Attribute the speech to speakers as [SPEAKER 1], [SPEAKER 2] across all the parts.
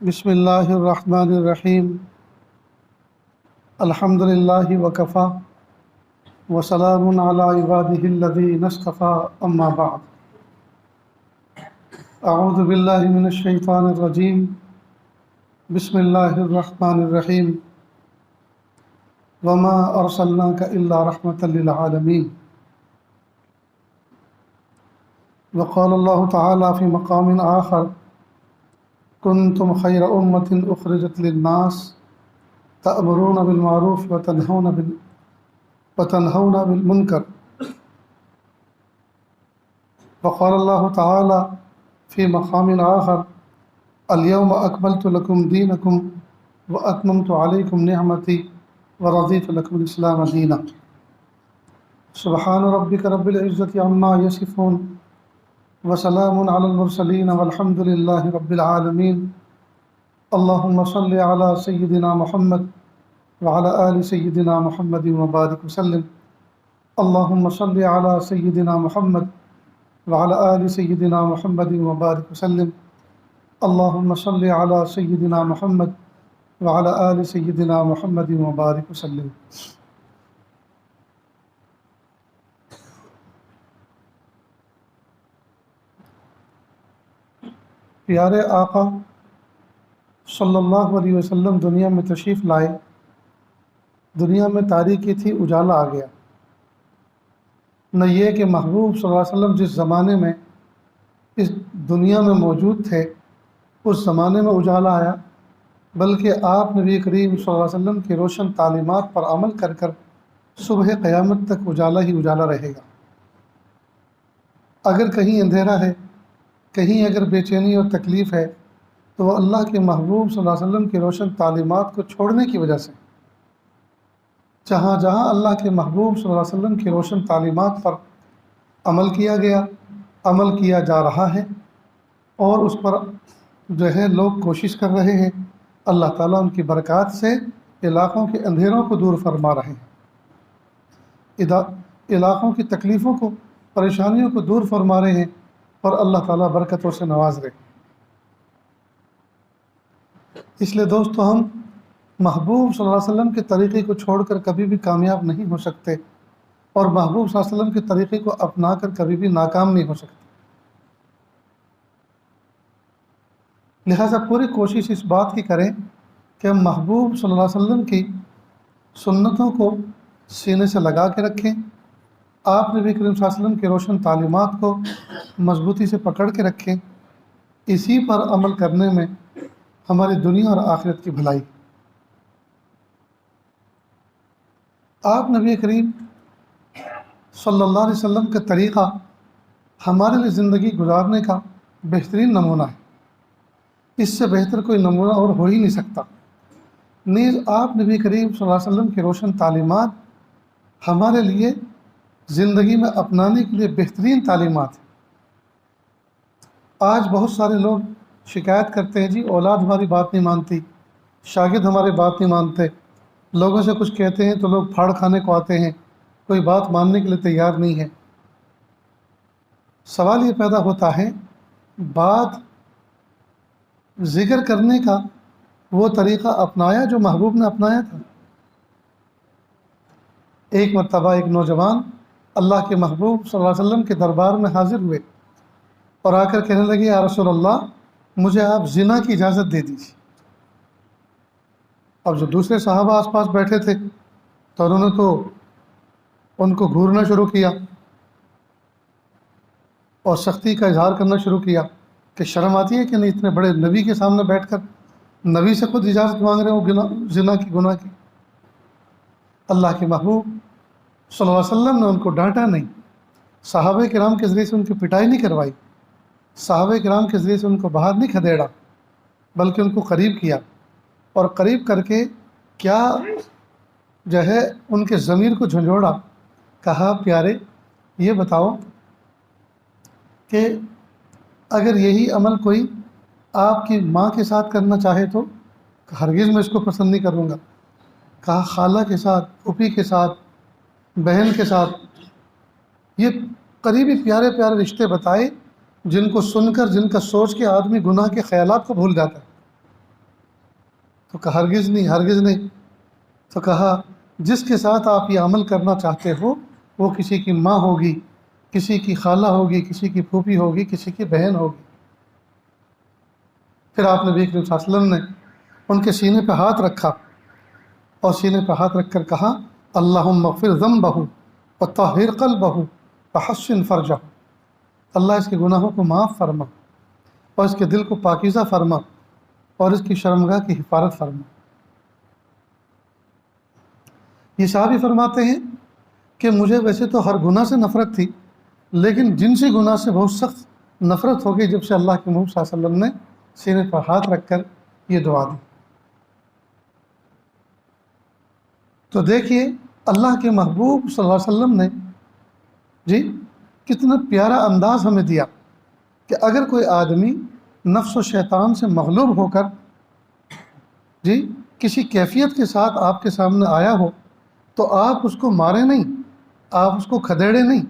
[SPEAKER 1] بسم اللہ الرحمن الرحیم الحمد للہ وکفا وسلام علی عبادہ الذین اصطفی اما بعد اعوذ باللہ من الشیطان الرجیم بسم اللہ الرحمن الرحیم وما ارسلناک الا رحمة للعالمین وقال اللہ تعالی فی مقام آخر کنتم خیر امۃ اخرجت للناس تأمرون بالمعروف وتنہون بالمنکر وقال اللہ تعالی فی مقام آخر الیوم اکملت لکم دینکم واتممت علیکم نعمتی ورضیت لکم الاسلام دینا سبحان ربک رب العزة عما یصفون وسلام علی المرسلین والحمد للہ رب العالمین اللہم صل علی سیدنا محمد وعلی آل سیدنا محمد وبارک وسلم اللہم صل علی سیدنا محمد وعلی آل سیدنا محمد وبارک وسلم اللہم صل علی سیدنا محمد وعلی آل سیدنا محمد وبارک وسلم۔ پیارے آقا صلی اللہ علیہ وسلم دنیا میں تشریف لائے، دنیا میں تاریکی تھی، اجالا آ گیا۔ نہ یہ کہ محبوب صلی اللہ علیہ وسلم جس زمانے میں اس دنیا میں موجود تھے اس زمانے میں اجالا آیا، بلکہ آپ نبی کریم صلی اللہ علیہ وسلم کی روشن تعلیمات پر عمل کر کر صبح قیامت تک اجالا ہی اجالا رہے گا۔ اگر کہیں اندھیرا ہے، کہیں اگر بے چینی اور تکلیف ہے تو وہ اللہ کے محبوب صلی اللہ علیہ وسلم کی روشن تعلیمات کو چھوڑنے کی وجہ سے۔ جہاں جہاں اللہ کے محبوب صلی اللہ علیہ وسلم کی روشن تعلیمات پر عمل کیا گیا، عمل کیا جا رہا ہے اور اس پر لوگ کوشش کر رہے ہیں، اللہ تعالیٰ ان کی برکات سے علاقوں کے اندھیروں کو دور فرما رہے ہیں، علاقوں کی تکلیفوں کو، پریشانیوں کو دور فرما رہے ہیں اور اللہ تعالیٰ برکتوں سے نواز رہے۔ اس لیے دوستو، ہم محبوب صلی اللہ علیہ وسلم کے طریقے کو چھوڑ کر کبھی بھی کامیاب نہیں ہو سکتے اور محبوب صلی اللہ علیہ وسلم کے طریقے کو اپنا کر کبھی بھی ناکام نہیں ہو سکتے۔ لہٰذا پوری کوشش اس بات کی کریں کہ ہم محبوب صلی اللہ علیہ وسلم کی سنتوں کو سینے سے لگا کے رکھیں، آپ نبی کریم صلی اللہ علیہ وسلم کی روشن تعلیمات کو مضبوطی سے پکڑ کے رکھیں۔ اسی پر عمل کرنے میں ہماری دنیا اور آخرت کی بھلائی۔ آپ نبی کریم صلی اللہ علیہ وسلم کا طریقہ ہمارے لیے زندگی گزارنے کا بہترین نمونہ ہے، اس سے بہتر کوئی نمونہ اور ہو ہی نہیں سکتا۔ نیز آپ نبی کریم صلی اللہ علیہ وسلم کی روشن تعلیمات ہمارے لیے زندگی میں اپنانے کے لیے بہترین تعلیمات ہیں۔ آج بہت سارے لوگ شکایت کرتے ہیں، جی اولاد ہماری بات نہیں مانتی، شاگرد ہماری بات نہیں مانتے، لوگوں سے کچھ کہتے ہیں تو لوگ پھاڑ کھانے کو آتے ہیں، کوئی بات ماننے کے لیے تیار نہیں ہے۔ سوال یہ پیدا ہوتا ہے، بات ذکر کرنے کا وہ طریقہ اپنایا جو محبوب نے اپنایا تھا؟ ایک مرتبہ ایک نوجوان اللہ کے محبوب صلی اللہ علیہ وسلم کے دربار میں حاضر ہوئے اور آ کر کہنے لگے، یا رسول اللہ، مجھے آپ زنا کی اجازت دے دیجیے۔ اب جو دوسرے صحابہ آس پاس بیٹھے تھے تو انہوں نے تو ان کو گھورنا شروع کیا اور سختی کا اظہار کرنا شروع کیا کہ شرم آتی ہے کہ نہیں، اتنے بڑے نبی کے سامنے بیٹھ کر نبی سے خود اجازت مانگ رہے ہو زنا کی، گناہ کی۔ اللہ کے محبوب صلی اللہ علیہ وسلم نے ان کو ڈانٹا نہیں، صحابہ کرام کے ذریعے سے ان کی پٹائی نہیں کروائی، صحابہ کرام کے ذریعے سے ان کو باہر نہیں کھدیڑا، بلکہ ان کو قریب کیا اور قریب کر کے کیا ان کے ضمیر کو جھنجھوڑا۔ کہا، پیارے یہ بتاؤ کہ اگر یہی عمل کوئی آپ کی ماں کے ساتھ کرنا چاہے تو ہرگز میں اس کو پسند نہیں کروں گا۔ کہا، خالہ کے ساتھ، پھوپھی کے ساتھ، بہن کے ساتھ، یہ قریبی پیارے پیارے رشتے بتائے جن کو سن کر، جن کا سوچ کے آدمی گناہ کے خیالات کو بھول جاتا ہے۔ تو کہا ہرگز نہیں، ہرگز نہیں۔ تو کہا جس کے ساتھ آپ یہ عمل کرنا چاہتے ہو وہ کسی کی ماں ہوگی، کسی کی خالہ ہوگی، کسی کی پھوپھی ہوگی، کسی کی بہن ہوگی۔ پھر آپ نبی کریم صلی اللہ علیہ وسلم نے ان کے سینے پہ ہاتھ رکھا اور سینے پہ ہاتھ رکھ کر کہا اللہم اغفر ذنبہ وطہر قلبہ وحسن فرجہ، اللہ اس کے گناہوں کو معاف فرما اور اس کے دل کو پاکیزہ فرما اور اس کی شرمگاہ کی حفاظت فرما۔ یہ صحابی فرماتے ہیں کہ مجھے ویسے تو ہر گناہ سے نفرت تھی، لیکن جنسی گناہ سے بہت سخت نفرت ہو گئی جب سے اللہ کے محبوب صلی اللہ علیہ وسلم نے سینے پر ہاتھ رکھ کر یہ دعا دی۔ تو دیکھیے اللہ کے محبوب صلی اللہ علیہ وسلم نے جی کتنا پیارا انداز ہمیں دیا کہ اگر کوئی آدمی نفس و شیطان سے مغلوب ہو کر جی کسی کیفیت کے ساتھ آپ کے سامنے آیا ہو تو آپ اس کو ماریں نہیں، آپ اس کو کھدیڑیں نہیں،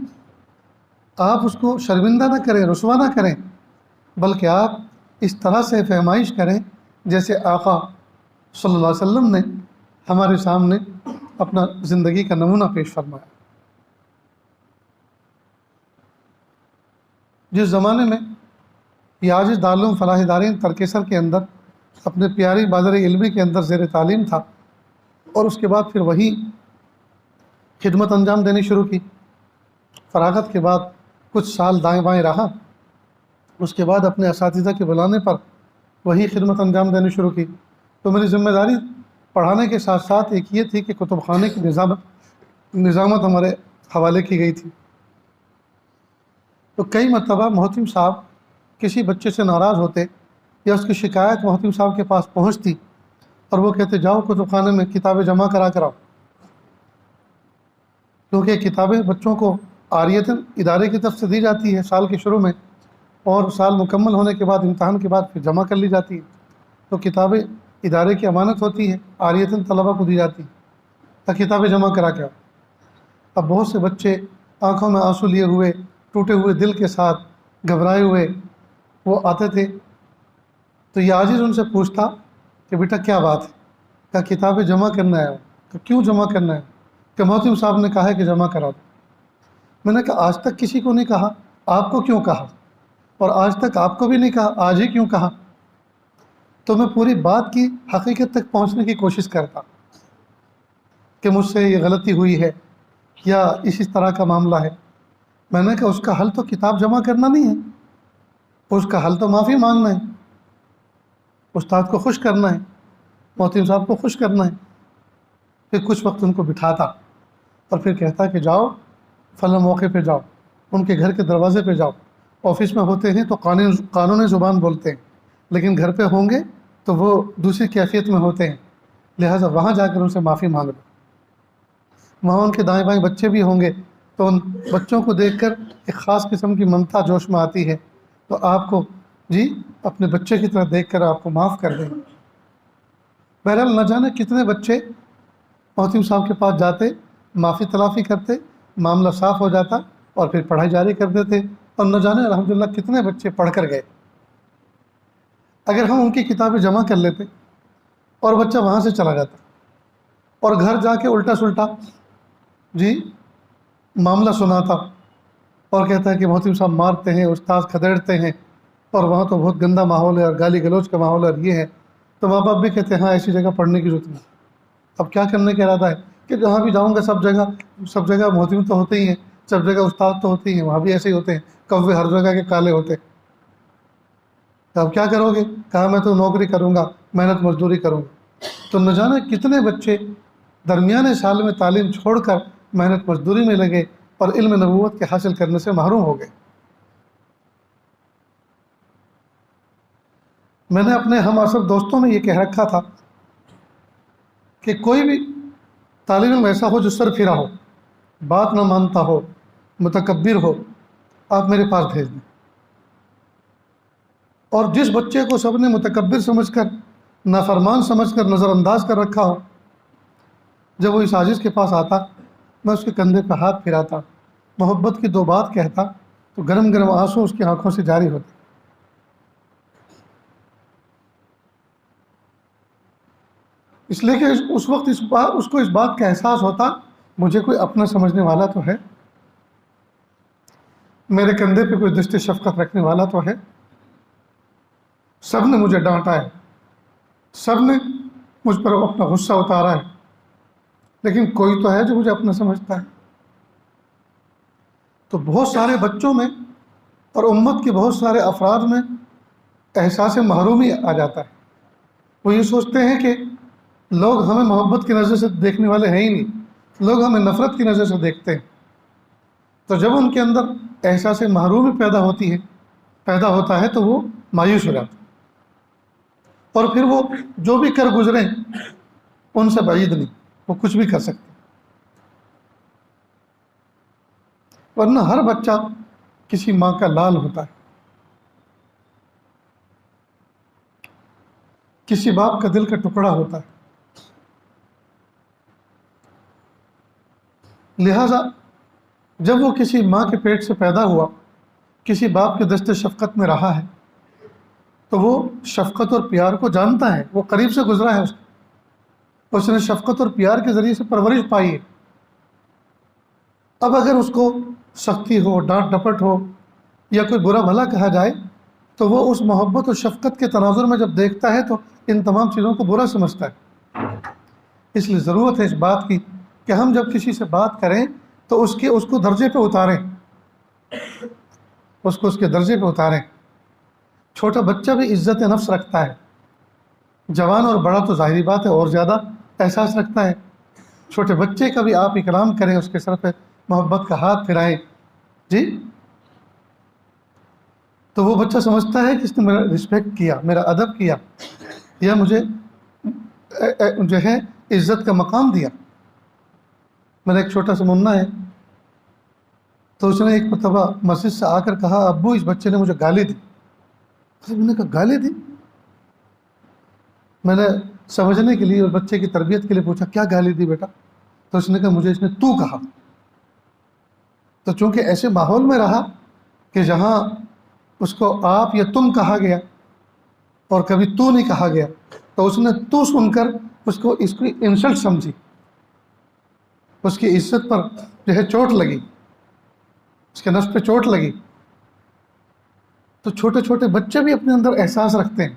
[SPEAKER 1] آپ اس کو شرمندہ نہ کریں، رسوا نہ کریں، بلکہ آپ اس طرح سے فہمائش کریں جیسے آقا صلی اللہ علیہ وسلم نے ہمارے سامنے اپنا زندگی کا نمونہ پیش فرمایا۔ جس زمانے میں یہ عاجز دارالعلوم فلاح دارین ترکیسر کے اندر اپنے پیاری بازار علمی کے اندر زیر تعلیم تھا، اور اس کے بعد پھر وہی خدمت انجام دینی شروع کی۔ فراغت کے بعد کچھ سال دائیں بائیں رہا، اس کے بعد اپنے اساتذہ کے بلانے پر وہی خدمت انجام دینی شروع کی۔ تو میری ذمہ داری پڑھانے کے ساتھ ساتھ ایک یہ تھی کہ کتب خانے کی نظامت ہمارے حوالے کی گئی تھی۔ تو کئی مرتبہ محتم صاحب کسی بچے سے ناراض ہوتے یا اس کی شکایت محتم صاحب کے پاس پہنچتی اور وہ کہتے جاؤ کتب خانے میں کتابیں جمع کرا کراؤ، کیونکہ کتابیں بچوں کو عاریتاً ادارے کی طرف سے دی جاتی ہے سال کے شروع میں، اور سال مکمل ہونے کے بعد امتحان کے بعد پھر جمع کر لی جاتی ہے۔ تو کتابیں ادارے کی امانت ہوتی ہے، عاریتاً طلبہ کو دی جاتی ہے، تو کتابیں جمع کرا کے آؤ۔ اب بہت سے بچے آنکھوں میں آنسو لیے ہوئے، ٹوٹے ہوئے دل کے ساتھ، گھبرائے ہوئے وہ آتے تھے۔ تو یہ عاجز ان سے پوچھتا کہ بیٹا کیا بات ہے؟ کہا کتابیں جمع کرنا ہے۔ کہ کیوں جمع کرنا ہے؟ کہ محتم صاحب نے کہا ہے کہ جمع کرا دو۔ میں نے کہا آج تک کسی کو نہیں کہا، آپ کو کیوں کہا؟ اور آج تک آپ کو بھی نہیں کہا، آج ہی کیوں کہا؟ تو میں پوری بات کی حقیقت تک پہنچنے کی کوشش کرتا کہ مجھ سے یہ غلطی ہوئی ہے یا اسی طرح کا معاملہ ہے۔ میں نے کہا اس کا حل تو کتاب جمع کرنا نہیں ہے، اس کا حل تو معافی مانگنا ہے، استاد کو خوش کرنا ہے، محتم صاحب کو خوش کرنا ہے۔ پھر کچھ وقت ان کو بٹھاتا اور پھر کہتا کہ جاؤ فلاں موقع پہ جاؤ، ان کے گھر کے دروازے پہ جاؤ۔ آفس میں ہوتے ہیں تو قانونی زبان بولتے ہیں، لیکن گھر پہ ہوں گے تو وہ دوسری کیفیت میں ہوتے ہیں، لہٰذا وہاں جا کر ان سے معافی مانگ لو۔ وہاں ان کے دائیں بائیں بچے بھی ہوں گے تو ان بچوں کو دیکھ کر ایک خاص قسم کی ممتا جوش میں آتی ہے، تو آپ کو جی اپنے بچے کی طرح دیکھ کر آپ کو معاف کر دیں۔ بہرحال نہ جانے کتنے بچے محتم صاحب کے پاس جاتے، معافی تلافی کرتے، معاملہ صاف ہو جاتا اور پھر پڑھائی جاری کر دیتے، اور نہ جانے الحمدللہ کتنے بچے پڑھ کر گئے۔ اگر ہم ان کی کتابیں جمع کر لیتے اور بچہ وہاں سے چلا جاتا اور گھر جا کے الٹا سلٹا جی معاملہ سناتا اور کہتا ہے کہ محتم صاحب مارتے ہیں، استاد کھدیڑتے ہیں اور وہاں تو بہت گندا ماحول ہے اور گالی گلوچ کا ماحول ہے اور یہ ہے، تو ماں باپ بھی کہتے ہیں ہاں ایسی جگہ پڑھنے کی ضرورت نہیں۔ اب کیا کرنے کا ارادہ ہے کہ جہاں بھی جاؤں گا سب جگہ محتم تو ہوتے ہی ہیں، سب جگہ استاد تو ہوتے ہی ہیں، وہاں بھی ایسے ہی ہوتے ہیں، کوے ہر جگہ کے کالے ہوتے ہیں۔ اب کیا کرو گے؟ کہا میں تو نوکری کروں گا، محنت مزدوری کروں گا۔ تو نہ جانے کتنے بچے درمیانے سال میں تعلیم چھوڑ کر محنت مزدوری میں لگے اور علم نبوت کے حاصل کرنے سے محروم ہو گئے۔ میں نے اپنے ہم عصر دوستوں میں یہ کہہ رکھا تھا کہ کوئی بھی طالب علم ایسا ہو جو سر پھرا ہو، بات نہ مانتا ہو، متکبر ہو، آپ میرے پاس بھیج دیں۔ اور جس بچے کو سب نے متکبر سمجھ کر، نافرمان سمجھ کر نظر انداز کر رکھا ہو، جب وہ اس عاجز کے پاس آتا میں اس کے کندھے پہ ہاتھ پھراتا، محبت کی دو بات کہتا تو گرم گرم آنسو اس کی آنکھوں سے جاری ہوتے۔ اس لیے کہ اس وقت اس کو اس بات کا احساس ہوتا مجھے کوئی اپنا سمجھنے والا تو ہے، میرے کندھے پہ کوئی دشت شفقت رکھنے والا تو ہے، سب نے مجھے ڈانٹا ہے، سب نے مجھ پر اپنا غصہ اتارا ہے، لیکن کوئی تو ہے جو مجھے اپنا سمجھتا ہے۔ تو بہت سارے بچوں میں اور امت کے بہت سارے افراد میں احساس محرومی آ جاتا ہے۔ وہ یہ سوچتے ہیں کہ لوگ ہمیں محبت کی نظر سے دیکھنے والے ہیں ہی نہیں، لوگ ہمیں نفرت کی نظر سے دیکھتے ہیں۔ تو جب ان کے اندر احساس محرومی پیدا ہوتا ہے تو وہ مایوس ہو جاتا ہے، اور پھر وہ جو بھی کر گزریں ان سے بعید نہیں، وہ کچھ بھی کر سکتے۔ ورنہ ہر بچہ کسی ماں کا لال ہوتا ہے، کسی باپ کا دل کا ٹکڑا ہوتا ہے۔ لہذا جب وہ کسی ماں کے پیٹ سے پیدا ہوا، کسی باپ کے دست شفقت میں رہا ہے، تو وہ شفقت اور پیار کو جانتا ہے، وہ قریب سے گزرا ہے، اس نے شفقت اور پیار کے ذریعے سے پرورش پائی ہے۔ اب اگر اس کو سختی ہو، ڈانٹ ڈپٹ ہو یا کوئی برا بھلا کہا جائے تو وہ اس محبت اور شفقت کے تناظر میں جب دیکھتا ہے تو ان تمام چیزوں کو برا سمجھتا ہے۔ اس لیے ضرورت ہے اس بات کی کہ ہم جب کسی سے بات کریں تو اس کو درجے پہ اتاریں، اس کے درجے پہ اتاریں۔ چھوٹا بچہ بھی عزت نفس رکھتا ہے، جوان اور بڑا تو ظاہری بات ہے اور زیادہ احساس رکھتا ہے۔ چھوٹے بچے کا بھی آپ اکرام کریں، اس کے سر پہ محبت کا ہاتھ پھرائیں، جی، تو وہ بچہ سمجھتا ہے کہ اس نے میرا رسپیکٹ کیا، میرا ادب کیا، یا مجھے جو ہے عزت کا مقام دیا۔ میرا ایک چھوٹا سا منا ہے، تو اس نے ایک مرتبہ مسجد سے آ کر کہا، ابو اس بچے نے مجھے گالی دی۔ میں نے کہا گالی دی؟ میں نے سمجھنے کے لیے اور بچے کی تربیت کے لیے پوچھا کیا گالی دی بیٹا؟ تو اس نے کہا مجھے اس نے تو کہا۔ تو چونکہ ایسے ماحول میں رہا کہ جہاں اس کو آپ یا تم کہا گیا اور کبھی تو نہیں کہا گیا، تو اس نے تو سن کر اس کی انسلٹ سمجھی، اس کی عزت پر جو ہے چوٹ لگی، اس کے نفس پہ چوٹ لگی۔ تو چھوٹے چھوٹے بچے بھی اپنے اندر احساس رکھتے ہیں،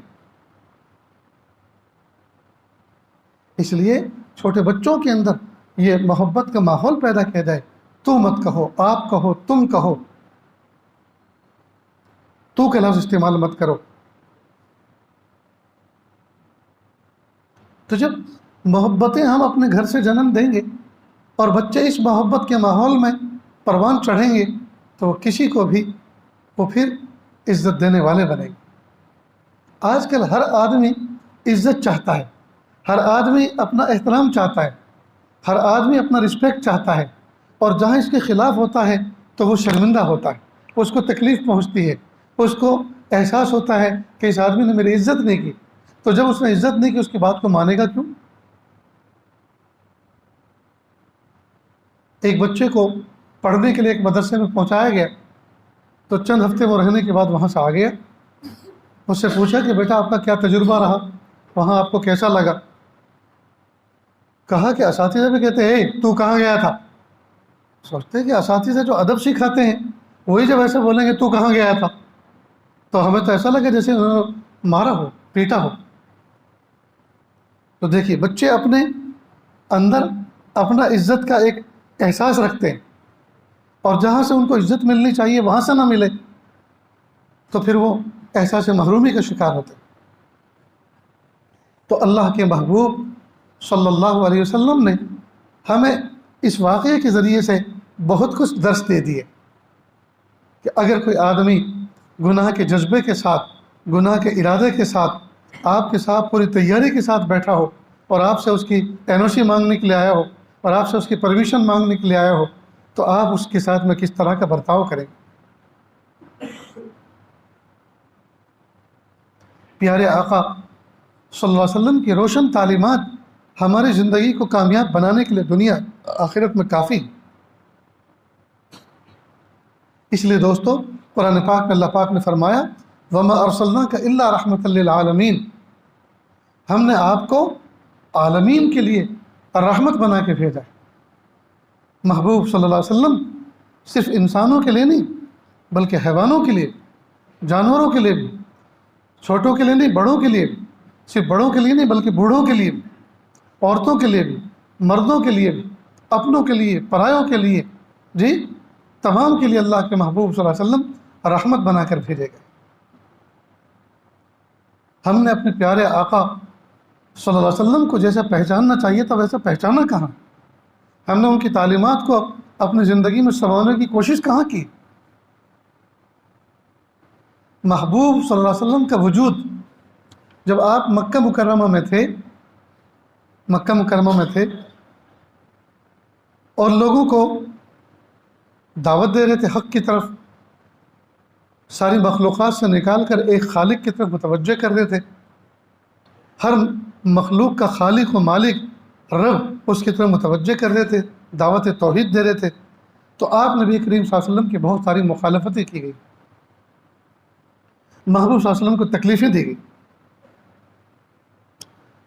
[SPEAKER 1] اس لیے چھوٹے بچوں کے اندر یہ محبت کا ماحول پیدا کیا جائے۔ تو مت کہو، آپ کہو، تم کہو، تو کا لفظ استعمال مت کرو۔ تو جب محبتیں ہم اپنے گھر سے جنم دیں گے اور بچے اس محبت کے ماحول میں پروان چڑھیں گے تو کسی کو بھی وہ پھر عزت دینے والے بنے گے۔ آج کل ہر آدمی عزت چاہتا ہے، ہر آدمی اپنا احترام چاہتا ہے، ہر آدمی اپنا رسپیکٹ چاہتا ہے، اور جہاں اس کے خلاف ہوتا ہے تو وہ شرمندہ ہوتا ہے، اس کو تکلیف پہنچتی ہے، اس کو احساس ہوتا ہے کہ اس آدمی نے میری عزت نہیں کی۔ تو جب اس نے عزت نہیں کی اس کی بات کو مانے گا کیوں؟ ایک بچے کو پڑھنے کے لیے ایک مدرسے میں پہنچایا گیا، تو چند ہفتے وہ رہنے کے بعد وہاں سے آ گیا۔ اس سے پوچھا کہ بیٹا آپ کا کیا تجربہ رہا، وہاں آپ کو کیسا لگا؟ کہا کہ اساتذہ بھی کہتے ہیں تو کہاں گیا تھا۔ سوچتے ہیں کہ اساتذہ جو ادب سکھاتے ہیں وہی جب ایسے بولیں گے تو کہاں گیا تھا، تو ہمیں تو ایسا لگے جیسے انہوں نے مارا ہو، پیٹا ہو۔ تو دیکھیے بچے اپنے اندر اپنا عزت کا ایک احساس رکھتے ہیں، اور جہاں سے ان کو عزت ملنی چاہیے وہاں سے نہ ملے تو پھر وہ احساس محرومی کا شکار ہوتے ہیں۔ تو اللہ کے محبوب صلی اللہ علیہ وسلم نے ہمیں اس واقعے کے ذریعے سے بہت کچھ درس دے دیے کہ اگر کوئی آدمی گناہ کے جذبے کے ساتھ، گناہ کے ارادے کے ساتھ آپ کے ساتھ پوری تیاری کے ساتھ بیٹھا ہو اور آپ سے اس کی NOC مانگنے کے لیے آیا ہو اور آپ سے اس کی پرمیشن مانگنے کے لیے آیا ہو، تو آپ اس کے ساتھ میں کس طرح کا برتاؤ کریں گے۔ پیارے آقا صلی اللہ علیہ وسلم کی روشن تعلیمات ہماری زندگی کو کامیاب بنانے کے لیے دنیا آخرت میں کافی۔ اس لیے دوستو قرآن پاک میں اللہ پاک نے فرمایا وَمَا أَرْسَلْنَاكَ إِلَّا رَحْمَةً لِلْعَالَمِينَ، ہم نے آپ کو عالمین کے لیے رحمت بنا کے بھیجا ہے۔ محبوب صلی اللہ علیہ وسلم صرف انسانوں کے لیے نہیں بلکہ حیوانوں کے لیے، جانوروں کے لیے بھی، چھوٹوں کے لیے نہیں بڑوں کے لیے بھی، صرف بڑوں کے لیے نہیں بلکہ بوڑھوں کے لیے بھی، عورتوں کے لیے بھی، مردوں کے لیے بھی، اپنوں کے لیے، پرایوں کے لیے، جی تمام کے لیے اللہ کے محبوب صلی اللہ علیہ وسلم رحمت بنا کر بھیجے گئے۔ ہم نے اپنے پیارے آقا صلی اللہ علیہ وسلم کو جیسا پہچاننا چاہیے تھا ویسا پہچانا کہاں؟ ہم نے ان کی تعلیمات کو اپنی زندگی میں سنبھالنے کی کوشش کہاں کی؟ محبوب صلی اللہ علیہ وسلم کا وجود جب آپ مکہ مکرمہ میں تھے اور لوگوں کو دعوت دے رہے تھے حق کی طرف، ساری مخلوقات سے نکال کر ایک خالق کی طرف متوجہ کر رہے تھے، ہر مخلوق کا خالق و مالک رب اس کی طرف متوجہ کر رہے تھے، دعوت توحید دے رہے تھے، تو آپ نبی کریم صلی اللہ علیہ وسلم کی بہت ساری مخالفتیں کی گئی، محبوب صلی اللہ علیہ وسلم کو تکلیفیں دی گئی،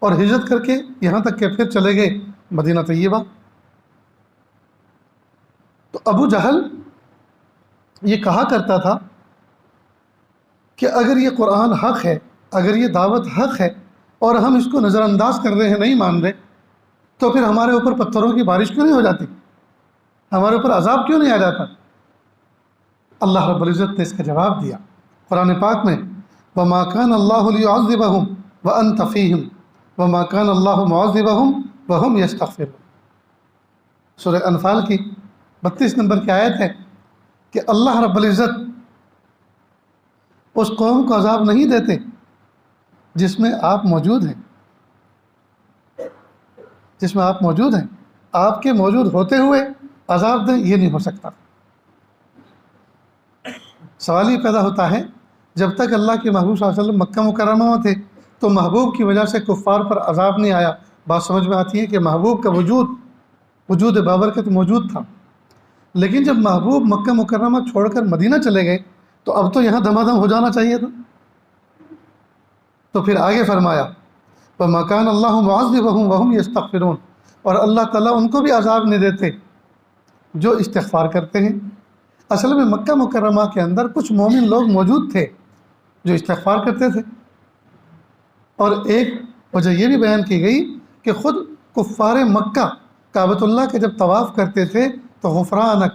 [SPEAKER 1] اور ہجرت کر کے یہاں تک کہ پھر چلے گئے مدینہ طیبہ۔ تو ابو جہل یہ کہا کرتا تھا کہ اگر یہ قرآن حق ہے، اگر یہ دعوت حق ہے اور ہم اس کو نظر انداز کر رہے ہیں، نہیں مان رہے، تو پھر ہمارے اوپر پتھروں کی بارش کیوں نہیں ہو جاتی؟ ہمارے اوپر عذاب کیوں نہیں آ جاتا؟ اللہ رب العزت نے اس کا جواب دیا قرآن پاک میں، وَمَا كَانَ اللَّهُ لِيُعَذِّبَهُمْ وَأَنْتَ فِيهِمْ وَمَا كَانَ اللَّهُ مُعَذِّبَهُمْ وَهُمْ يَسْتَغْفِرُونَ۔ سورہ انفال کی 32 نمبر کی آیت ہے کہ اللہ رب العزت اس قوم کو عذاب نہیں دیتے جس میں آپ موجود ہیں، جس میں آپ موجود ہیں، آپ کے موجود ہوتے ہوئے عذاب دیں، یہ نہیں ہو سکتا۔ سوال یہ پیدا ہوتا ہے جب تک اللہ کے محبوب صلی اللہ علیہ وسلم مکہ مکرمہ میں تھے تو محبوب کی وجہ سے کفار پر عذاب نہیں آیا۔ بات سمجھ میں آتی ہے کہ محبوب کا وجود بابرکت موجود تھا، لیکن جب محبوب مکہ مکرمہ چھوڑ کر مدینہ چلے گئے تو اب تو یہاں دمادم ہو جانا چاہیے تھا۔ تو پھر آگے فرمایا وَمَا كَانَ اللَّهُ مُعَذِّبَهُمْ وَهُمْ يَسْتَغْفِرُونَ، اور اللہ تعالیٰ ان کو بھی عذاب نہیں دیتے جو استغفار کرتے ہیں۔ اصل میں مکہ مکرمہ کے اندر کچھ مومن لوگ موجود تھے جو استغفار کرتے تھے، اور ایک وجہ یہ بھی بیان کی گئی کہ خود کفار مکہ کعبۃ اللہ کے جب طواف کرتے تھے تو غفرانک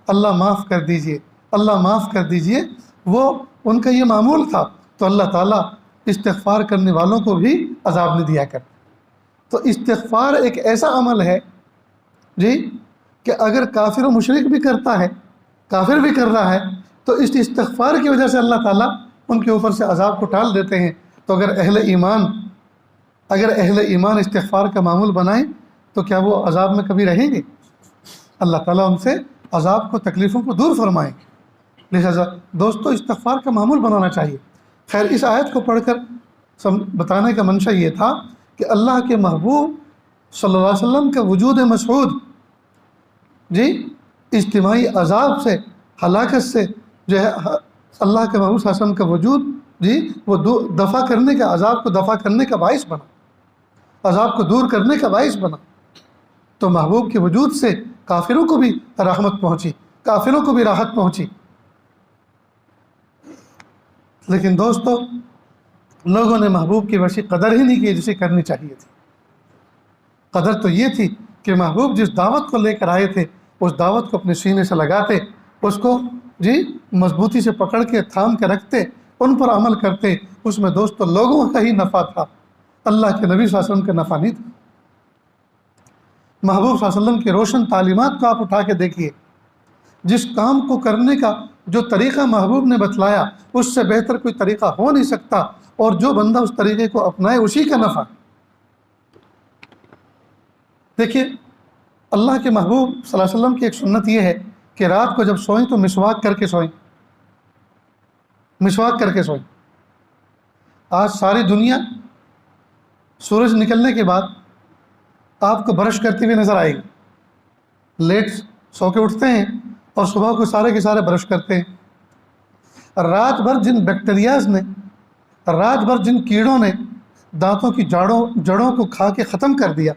[SPEAKER 1] اللہ معاف کر دیجئے، اللہ معاف کر دیجئے، وہ ان کا یہ معمول تھا، تو اللہ تعالیٰ استغفار کرنے والوں کو بھی عذاب نہیں دیا کرتے۔ تو استغفار ایک ایسا عمل ہے جی کہ اگر کافر و مشرک بھی کرتا ہے، کافر بھی کر رہا ہے، تو اس استغفار کی وجہ سے اللہ تعالیٰ ان کے اوپر سے عذاب کو ٹال دیتے ہیں۔ تو اگر اہل ایمان استغفار کا معمول بنائیں تو کیا وہ عذاب میں کبھی رہیں گے؟ اللہ تعالیٰ ان سے عذاب کو، تکلیفوں کو دور فرمائیں گے۔ لہذا دوستو استغفار کا معمول بنانا چاہیے۔ خیر، اس آیت کو پڑھ کر بتانے کا منشا یہ تھا کہ اللہ کے محبوب صلی اللہ علیہ وسلم کا وجود مسعود جی اجتماعی عذاب سے، ہلاکت سے جو ہے اللہ کے محبوب صلی اللہ علیہ وسلم کا وجود جی وہ دفع کرنے کا، عذاب کو دفع کرنے کا باعث بنا، عذاب کو دور کرنے کا باعث بنا۔ تو محبوب کے وجود سے کافروں کو بھی رحمت پہنچی، کافروں کو بھی راحت پہنچی۔ لیکن دوستو لوگوں نے محبوب کی ویسی قدر ہی نہیں کی جسے کرنی چاہیے تھی۔ قدر تو یہ تھی کہ محبوب جس دعوت کو لے کر آئے تھے اس دعوت کو اپنے سینے سے لگاتے، اس کو جی مضبوطی سے پکڑ کے تھام کے رکھتے، ان پر عمل کرتے۔ اس میں دوستو لوگوں کا ہی نفع تھا، اللہ کے نبی صلی اللہ علیہ وسلم کا نفع نہیں تھا۔ محبوب صلی اللہ علیہ وسلم کی روشن تعلیمات کو آپ اٹھا کے دیکھیے، جس کام کو کرنے کا جو طریقہ محبوب نے بتلایا اس سے بہتر کوئی طریقہ ہو نہیں سکتا، اور جو بندہ اس طریقے کو اپنائے اسی کا نفع۔ دیکھیے اللہ کے محبوب صلی اللہ علیہ وسلم کی ایک سنت یہ ہے کہ رات کو جب سوئیں تو مسواک کر کے سوئیں، مسواک کر کے سوئیں۔ آج ساری دنیا سورج نکلنے کے بعد آپ کو برش کرتے ہوئے نظر آئے گی، لیٹ سو کے اٹھتے ہیں اور صبح کو سارے کے سارے برش کرتے ہیں۔ رات بھر جن بیکٹیریاز نے، رات بھر جن کیڑوں نے دانتوں کی جڑوں کو کھا کے ختم کر دیا،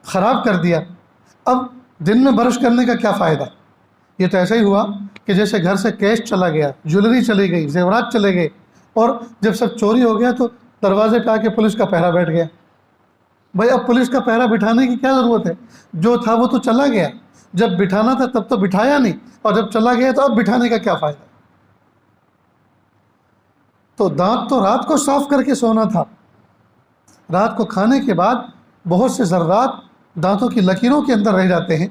[SPEAKER 1] خراب کر دیا، اب دن میں برش کرنے کا کیا فائدہ؟ یہ تو ایسا ہی ہوا کہ جیسے گھر سے کیش چلا گیا، جویلری چلی گئی، زیورات چلے گئے، اور جب سب چوری ہو گیا تو دروازے پہ آ کے پولیس کا پہرا بیٹھ گیا۔ بھائی اب پولیس کا پہرا بٹھانے کی کیا ضرورت ہے؟ جو تھا وہ تو چلا گیا، جب بٹھانا تھا تب تو بٹھایا نہیں، اور جب چلا گیا تو اب بٹھانے کا کیا فائدہ؟ تو دانت تو رات کو صاف کر کے سونا تھا۔ رات کو کھانے کے بعد بہت سے ذرات دانتوں کی لکیروں کے اندر رہ جاتے ہیں،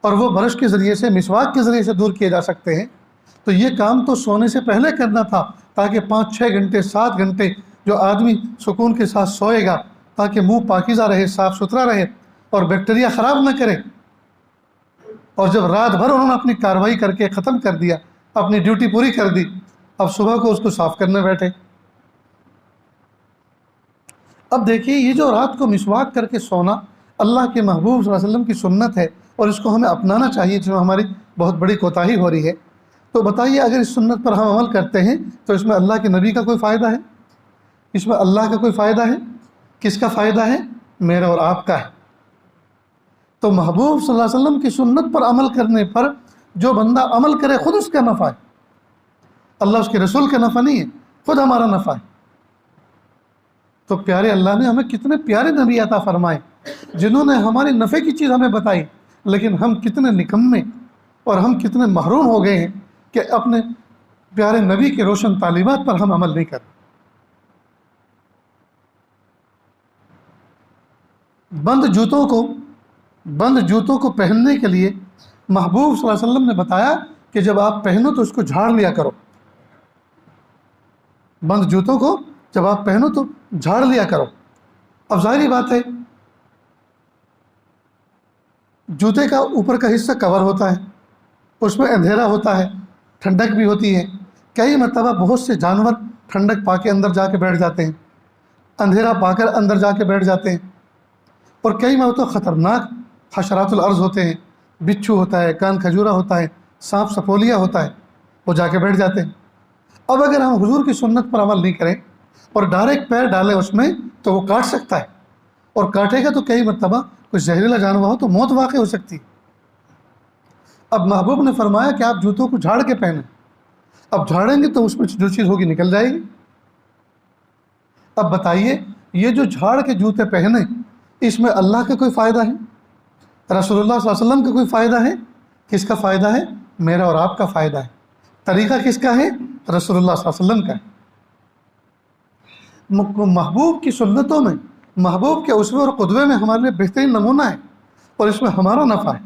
[SPEAKER 1] اور وہ برش کے ذریعے سے، مسواک کے ذریعے سے دور کیے جا سکتے ہیں۔ تو یہ کام تو سونے سے پہلے کرنا تھا، تاکہ 5-6 گھنٹے 7 گھنٹے جو آدمی سکون کے ساتھ سوئے گا، تاکہ منہ پاکیزہ رہے، صاف ستھرا رہے، اور بیکٹیریا خراب نہ کرے۔ اور جب رات بھر انہوں نے اپنی کارروائی کر کے ختم کر دیا، اپنی ڈیوٹی پوری کر دی، اب صبح کو اس کو صاف کرنے بیٹھے۔ اب دیکھیے، یہ جو رات کو مسواک کر کے سونا اللہ کے محبوب صلی اللہ علیہ وسلم کی سنت ہے، اور اس کو ہمیں اپنانا چاہیے، جس میں ہماری بہت بڑی کوتاہی ہو رہی ہے۔ تو بتائیے، اگر اس سنت پر ہم عمل کرتے ہیں تو اس میں اللہ کے نبی کا کوئی فائدہ ہے؟ اس میں اللہ کا کوئی فائدہ ہے؟ کس کا فائدہ ہے؟ میرا اور آپ کا ہے۔ تو محبوب صلی اللہ علیہ وسلم کی سنت پر عمل کرنے پر جو بندہ عمل کرے، خود اس کا نفع ہے، اللہ اس کے رسول کا نفع نہیں ہے، خود ہمارا نفع ہے۔ تو پیارے اللہ نے ہمیں کتنے پیارے نبی عطا فرمائے، جنہوں نے ہمارے نفع کی چیز ہمیں بتائی، لیکن ہم کتنے نکمے اور ہم کتنے محروم ہو گئے ہیں کہ اپنے پیارے نبی کے روشن تعلیمات پر ہم عمل نہیں کرتے۔ بند جوتوں کو پہننے کے لیے محبوب صلی اللہ علیہ وسلم نے بتایا کہ جب آپ پہنو تو اس کو جھاڑ لیا کرو۔ بند جوتوں کو جب آپ پہنو تو جھاڑ لیا کرو۔ اب ظاہری بات ہے، جوتے کا اوپر کا حصہ کور ہوتا ہے، اس میں اندھیرا ہوتا ہے، ٹھنڈک بھی ہوتی ہے۔ کئی مرتبہ بہت سے جانور ٹھنڈک پا کے اندر جا کے بیٹھ جاتے ہیں، اندھیرا پا کر اندر جا کے بیٹھ جاتے ہیں، اور کئی مرتبہ خطرناک حشرات الارض ہوتے ہیں، بچھو ہوتا ہے، کان کھجورا ہوتا ہے، سانپ سپولیا ہوتا ہے، وہ جا کے بیٹھ جاتے ہیں۔ اب اگر ہم حضور کی سنت پر عمل نہیں کریں اور ڈائریکٹ پیر ڈالیں اس میں، تو وہ کاٹ سکتا ہے، اور کاٹے گا تو کئی مرتبہ کوئی زہریلا جانور ہو تو موت واقع ہو سکتی ہے۔ اب محبوب نے فرمایا کہ آپ جوتوں کو جھاڑ کے پہنیں۔ اب جھاڑیں گے تو اس میں جو چیز ہوگی نکل جائے گی۔ اب بتائیے، یہ جو جھاڑ کے جوتے پہنے، اس میں اللہ کا کوئی فائدہ ہے؟ رسول اللہ صلی اللہ علیہ وسلم کا کوئی فائدہ ہے؟ کس کا فائدہ ہے؟ میرا اور آپ کا فائدہ ہے۔ طریقہ کس کا ہے؟ رسول اللہ صلی اللہ علیہ وسلم کا ہے۔ محبوب کی سنتوں میں، محبوب کے اسوے اور قدوے میں ہمارے لیے بہترین نمونہ ہے، اور اس میں ہمارا نفع ہے۔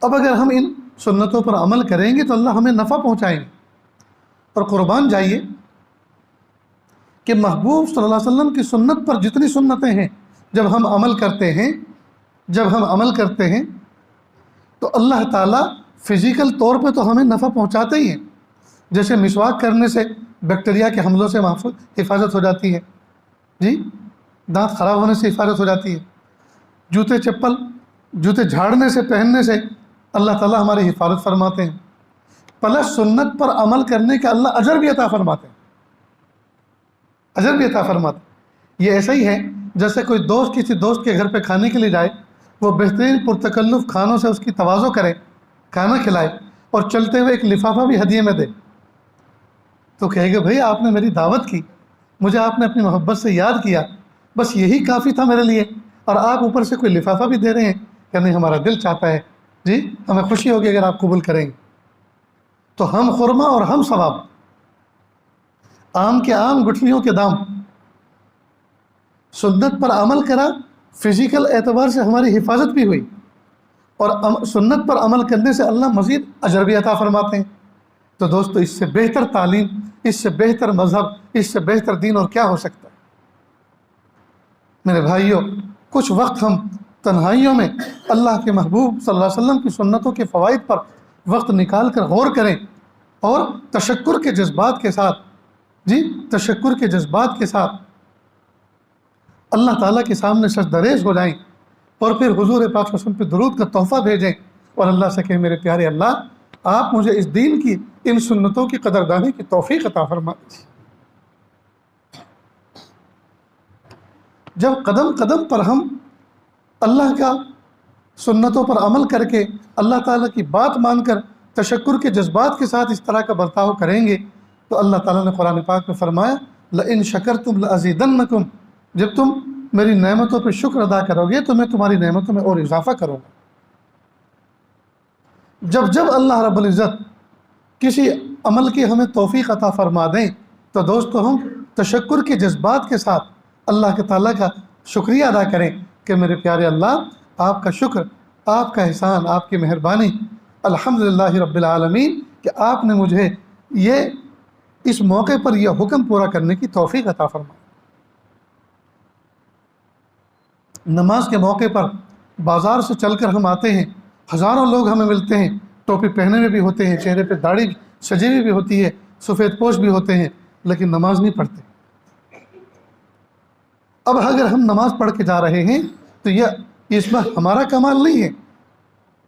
[SPEAKER 1] اب اگر ہم ان سنتوں پر عمل کریں گے تو اللہ ہمیں نفع پہنچائیں گے۔ اور قربان جائیے کہ محبوب صلی اللہ علیہ وسلم کی سنت پر جتنی سنتیں ہیں، جب ہم عمل کرتے ہیں تو اللہ تعالیٰ فزیکل طور پہ تو ہمیں نفع پہنچاتے ہی ہیں۔ جیسے مسواک کرنے سے بیکٹیریا کے حملوں سے حفاظت ہو جاتی ہے، جی، دانت خراب ہونے سے حفاظت ہو جاتی ہے، جوتے جھاڑنے سے، پہننے سے اللہ تعالیٰ ہماری حفاظت فرماتے ہیں، پلس سنت پر عمل کرنے کا اللہ اجر بھی عطا فرماتے ہیں، اجر بھی عطا فرماتے ہیں۔ یہ ایسا ہی ہے جیسے کوئی دوست کسی دوست کے گھر پہ کھانے کے لیے جائے، وہ بہترین پرتکلف کھانوں سے اس کی تواضع کرے، کھانا کھلائے، اور چلتے ہوئے ایک لفافہ بھی ہدیے میں دے، تو کہے گا بھائی آپ نے میری دعوت کی، مجھے آپ نے اپنی محبت سے یاد کیا، بس یہی کافی تھا میرے لیے، اور آپ اوپر سے کوئی لفافہ بھی دے رہے ہیں کہ نہیں، ہمارا دل چاہتا ہے، جی، ہمیں خوشی ہوگی اگر آپ قبول کریں گے۔ تو ہم خرما اور ہم ثواب، آم کے آم گٹھلیوں کے دام۔ سنت پر عمل کرا، فزیکل اعتبار سے ہماری حفاظت بھی ہوئی، اور سنت پر عمل کرنے سے اللہ مزید اجر بھی عطا فرماتے ہیں۔ تو دوستو، اس سے بہتر تعلیم، اس سے بہتر مذہب، اس سے بہتر دین اور کیا ہو سکتا ہے؟ میرے بھائیوں، کچھ وقت ہم تنہائیوں میں اللہ کے محبوب صلی اللہ علیہ وسلم کی سنتوں کے فوائد پر وقت نکال کر غور کریں، اور تشکر کے جذبات کے ساتھ، جی، تشکر کے جذبات کے ساتھ اللہ تعالیٰ کے سامنے سجدریز ہو جائیں، اور پھر حضور پاک صلی اللہ علیہ وسلم پہ درود کا تحفہ بھیجیں، اور اللہ سے کہیں میرے پیارے اللہ، آپ مجھے اس دین کی، ان سنتوں کی قدردانی کی توفیق عطا فرما دیجیے۔ جب قدم قدم پر ہم اللہ کا سنتوں پر عمل کر کے اللہ تعالیٰ کی بات مان کر تشکر کے جذبات کے ساتھ اس طرح کا برتاؤ کریں گے تو اللہ تعالیٰ نے قرآن پاک میں فرمایا لئن شکرتم لأزیدنکم، جب تم میری نعمتوں پہ شکر ادا کرو گے تو میں تمہاری نعمتوں میں اور اضافہ کروں گا۔ جب اللہ رب العزت کسی عمل کی ہمیں توفیق عطا فرما دیں تو دوستو ہم تشکر کے جذبات کے ساتھ اللہ کے تعالیٰ کا شکریہ ادا کریں کہ میرے پیارے اللہ آپ کا شکر، آپ کا احسان، آپ کی مہربانی، الحمدللہ رب العالمین کہ آپ نے مجھے اس موقع پر یہ حکم پورا کرنے کی توفیق عطا فرمائی۔ نماز کے موقع پر بازار سے چل کر ہم آتے ہیں، ہزاروں لوگ ہمیں ملتے ہیں، ٹوپی پہنے ہوئے بھی ہوتے ہیں، چہرے پہ داڑھی سجی ہوئی بھی ہوتی ہے، سفید پوش بھی ہوتے ہیں، لیکن نماز نہیں پڑھتے۔ اب اگر ہم نماز پڑھ کے جا رہے ہیں تو یہ اس میں ہمارا کمال نہیں ہے،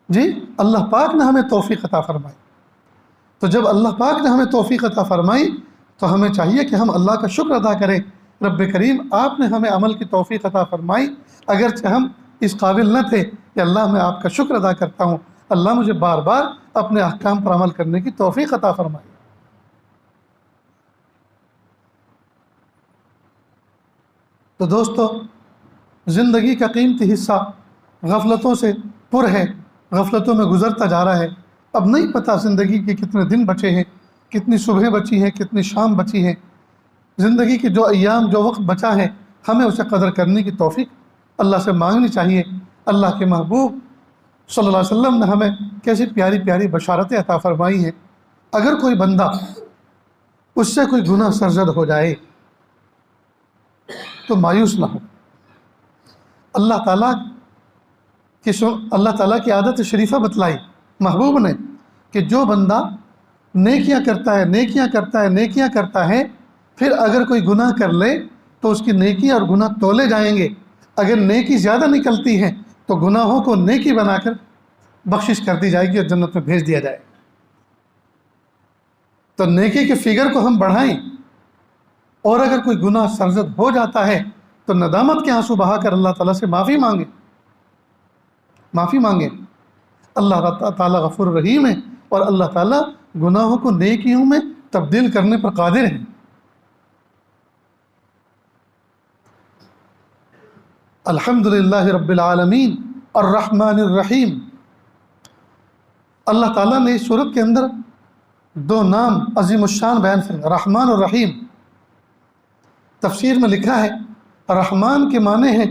[SPEAKER 1] جی اللہ پاک نے ہمیں توفیق عطا فرمائی۔ تو جب اللہ پاک نے ہمیں توفیق عطا فرمائی تو ہمیں چاہیے کہ ہم اللہ کا شکر ادا کریں، رب کریم آپ نے ہمیں عمل کی توفیق عطا فرمائی، اگرچہ ہم اس قابل نہ تھے کہ اللہ میں آپ کا شکر ادا کرتا ہوں، اللہ مجھے بار بار اپنے احکام پر عمل کرنے کی توفیق عطا فرمائی۔ تو دوستو زندگی کا قیمتی حصہ غفلتوں سے پر ہے، غفلتوں میں گزرتا جا رہا ہے۔ اب نہیں پتہ زندگی کے کتنے دن بچے ہیں، کتنی صبحیں بچی ہیں، کتنی شام بچی ہیں۔ زندگی کے جو ایام، جو وقت بچا ہے، ہمیں اسے قدر کرنے کی توفیق اللہ سے مانگنی چاہیے۔ اللہ کے محبوب صلی اللہ علیہ وسلم نے ہمیں کیسی پیاری پیاری بشارتیں عطا فرمائی ہیں۔ اگر کوئی بندہ اس سے کوئی گناہ سرزد ہو جائے تو مایوس نہ ہو۔ اللہ تعالیٰ کی عادت شریفہ بتلائی محبوب نے کہ جو بندہ نیکیاں کرتا ہے پھر اگر کوئی گناہ کر لے تو اس کی نیکی اور گناہ تولے جائیں گے۔ اگر نیکی زیادہ نکلتی ہے تو گناہوں کو نیکی بنا کر بخشش کر دی جائے گی اور جنت میں بھیج دیا جائے گا۔ تو نیکی کے فگر کو ہم بڑھائیں، اور اگر کوئی گناہ سرزد ہو جاتا ہے تو ندامت کے آنسو بہا کر اللہ تعالیٰ سے معافی مانگیں۔ اللہ تعالیٰ غفور رحیم ہے اور اللہ تعالیٰ گناہوں کو نیکیوں میں تبدیل کرنے پر قادر ہیں۔ الحمدللہ رب العالمین الرحمن الرحیم۔ اللہ تعالیٰ نے اس سورت کے اندر دو نام عظیم الشان بیان فرمائے، رحمان اور رحیم۔ تفسیر میں لکھا ہے رحمان کے معنی ہے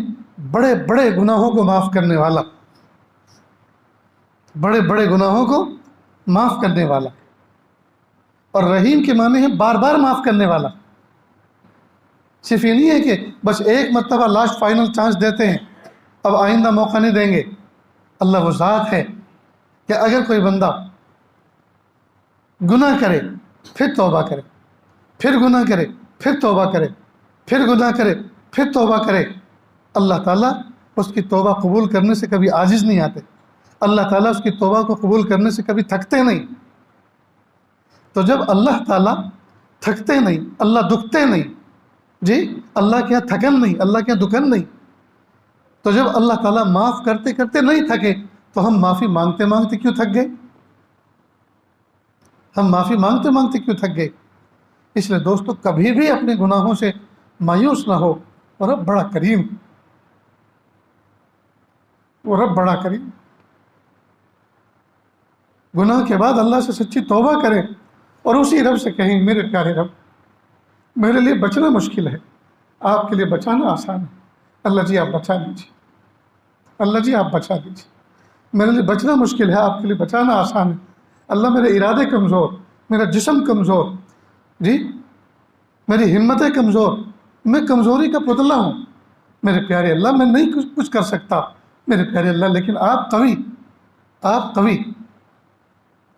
[SPEAKER 1] بڑے بڑے گناہوں کو معاف کرنے والا، بڑے بڑے گناہوں کو معاف کرنے والا، اور رحیم کے معنی ہے بار بار معاف کرنے والا۔ صرف یہ نہیں ہے کہ بس ایک مرتبہ لاسٹ فائنل چانس دیتے ہیں، اب آئندہ موقع نہیں دیں گے۔ اللہ وہ ذات ہے کہ اگر کوئی بندہ گناہ کرے پھر توبہ کرے، پھر گناہ کرے پھر توبہ کرے، پھر گناہ کرے پھر توبہ کرے، اللہ تعالیٰ اس کی توبہ قبول کرنے سے کبھی عاجز نہیں آتے، اللہ تعالیٰ اس کی توبہ کو قبول کرنے سے کبھی تھکتے نہیں۔ تو جب اللہ تعالیٰ تھکتے نہیں، اللہ دکھتے نہیں، جی اللہ کے یہاں تھکن نہیں، اللہ کے یہاں دکن نہیں، تو جب اللہ تعالیٰ معاف کرتے کرتے نہیں تھکے تو ہم معافی مانگتے مانگتے کیوں تھک گئے؟ ہم معافی مانگتے مانگتے کیوں تھک گئے؟ اس لیے دوستو کبھی بھی اپنے گناہوں سے مایوس نہ ہو، وہ رب بڑا کریم، وہ رب بڑا کریم۔ گناہ کے بعد اللہ سے سچی توبہ کریں اور اسی رب سے کہیں میرے پیارے رب میرے لیے بچنا مشکل ہے، آپ کے لیے بچانا آسان ہے، اللہ جی آپ بچا دیجیے، اللہ جی آپ بچا دیجیے، میرے لیے بچنا مشکل ہے، آپ کے لیے بچانا آسان ہے، اللہ میرے ارادے کمزور، میرا جسم کمزور، جی میری ہمتیں کمزور، میں کمزوری کا پتلا ہوں، میرے پیارے اللہ میں نہیں کچھ کر سکتا میرے پیارے اللہ، لیکن آپ قوی، آپ قوی،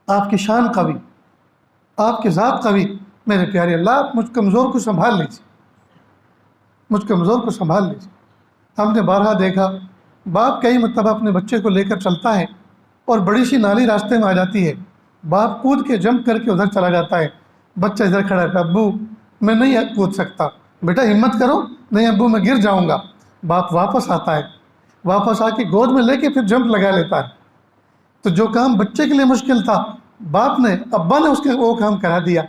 [SPEAKER 1] آپ کی شان قوی، آپ کی ذات قوی، میرے پیارے اللہ آپ مجھ کمزور کو سنبھال لیجیے، مجھ کمزور کو سنبھال لیجیے۔ ہم نے بارہا دیکھا باپ کئی مرتبہ اپنے بچے کو لے کر چلتا ہے اور بڑی سی نالی راستے میں آ جاتی ہے، باپ کود کے جمپ کر کے ادھر چلا جاتا ہے، بچہ ادھر کھڑا ہے، ابو میں نہیں کود سکتا، بیٹا ہمت کرو، نہیں ابو میں گر جاؤں گا، باپ واپس آتا ہے، واپس آ کے گود میں لے کے پھر جمپ لگا لیتا ہے۔ تو جو کام بچے کے لیے مشکل تھا، باپ نے، ابا نے اس کے وہ کام کرا دیا۔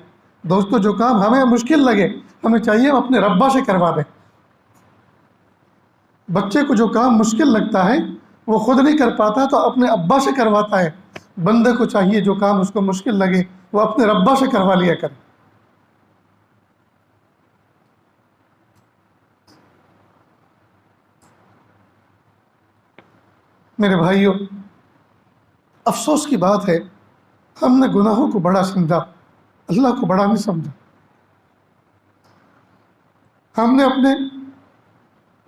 [SPEAKER 1] دوستو، جو کام ہمیں مشکل لگے، ہمیں چاہیے ہم اپنے ربا سے کروا دیں۔ بچے کو جو کام مشکل لگتا ہے وہ خود نہیں کر پاتا تو اپنے ابا سے کرواتا ہے۔ بندے کو چاہیے جو کام اس کو مشکل لگے وہ اپنے ربا سے کروا لیا کرے۔ میرے بھائیوں، افسوس کی بات ہے، ہم نے گناہوں کو بڑا سمجھا، اللہ کو بڑا نہیں سمجھا۔ ہم نے اپنے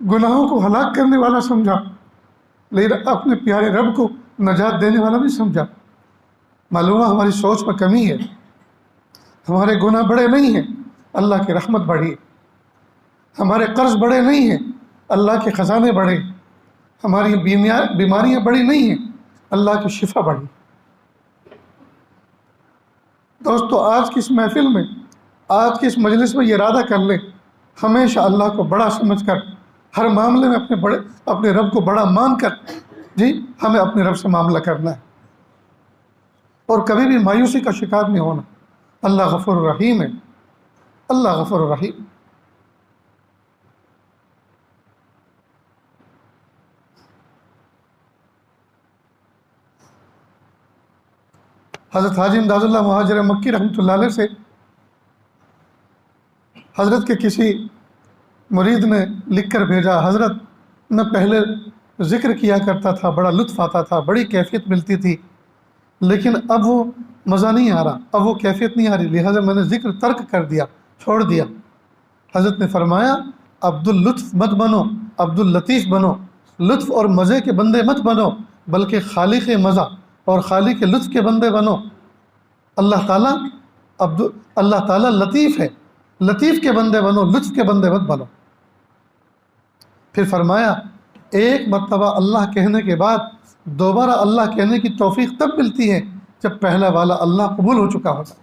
[SPEAKER 1] گناہوں کو ہلاک کرنے والا سمجھا، لیکن اپنے پیارے رب کو نجات دینے والا نہیں سمجھا۔ معلوم ہے ہماری سوچ میں کمی ہے، ہمارے گناہ بڑے نہیں ہیں، اللہ کی رحمت بڑی ہے۔ ہمارے قرض بڑے نہیں ہیں، اللہ کے خزانے بڑے ہیں۔ ہماری بیماریاں بڑی نہیں ہیں، اللہ کی شفا بڑی۔ دوستو، آج کی اس محفل میں، آج کی اس مجلس میں یہ ارادہ کر لیں، ہمیشہ اللہ کو بڑا سمجھ کر، ہر معاملے میں اپنے رب کو بڑا مان کر ہمیں اپنے رب سے معاملہ کرنا ہے، اور کبھی بھی مایوسی کا شکار نہیں ہونا۔ اللہ غفور الرحیم ہے، اللہ غفور الرحیم۔ حضرت حاجی امداد اللہ مہاجر مکی رحمۃ اللہ علیہ سے حضرت کے کسی مرید نے لکھ کر بھیجا، حضرت میں پہلے ذکر کیا کرتا تھا، بڑا لطف آتا تھا، بڑی کیفیت ملتی تھی، لیکن اب وہ مزہ نہیں آ رہا، اب وہ کیفیت نہیں آ رہی، لہٰذا میں نے ذکر ترک کر دیا، چھوڑ دیا۔ حضرت نے فرمایا، عبد اللطف مت بنو، عبد اللطیف بنو، لطف اور مزے کے بندے مت بنو، بلکہ خالق مزہ اور خالق لطف کے بندے بنو۔ اللہ تعالیٰ لطیف ہے، لطیف کے بندے بنو، لطف کے بندے مت بنو۔ پھر فرمایا، ایک مرتبہ اللہ کہنے کے بعد دوبارہ اللہ کہنے کی توفیق تب ملتی ہے جب پہلا والا اللہ قبول ہو چکا ہوتا۔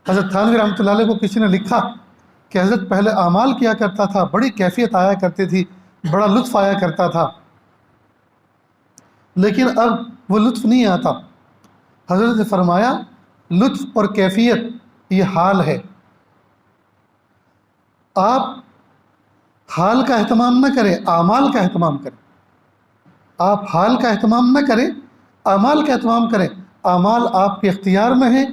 [SPEAKER 1] حضرت تھانوی رحمۃ اللہ علیہ کو کسی نے لکھا کہ حضرت پہلے اعمال کیا کرتا تھا، بڑی کیفیت آیا کرتی تھی، بڑا لطف آیا کرتا تھا، لیکن اب وہ لطف نہیں آتا۔ حضرت نے فرمایا، لطف اور کیفیت یہ حال ہے، آپ حال کا اہتمام نہ کریں، اعمال کا اہتمام کریں۔ آپ حال کا اہتمام نہ کریں، اعمال کا اہتمام کریں۔ اعمال آپ کے اختیار میں ہیں،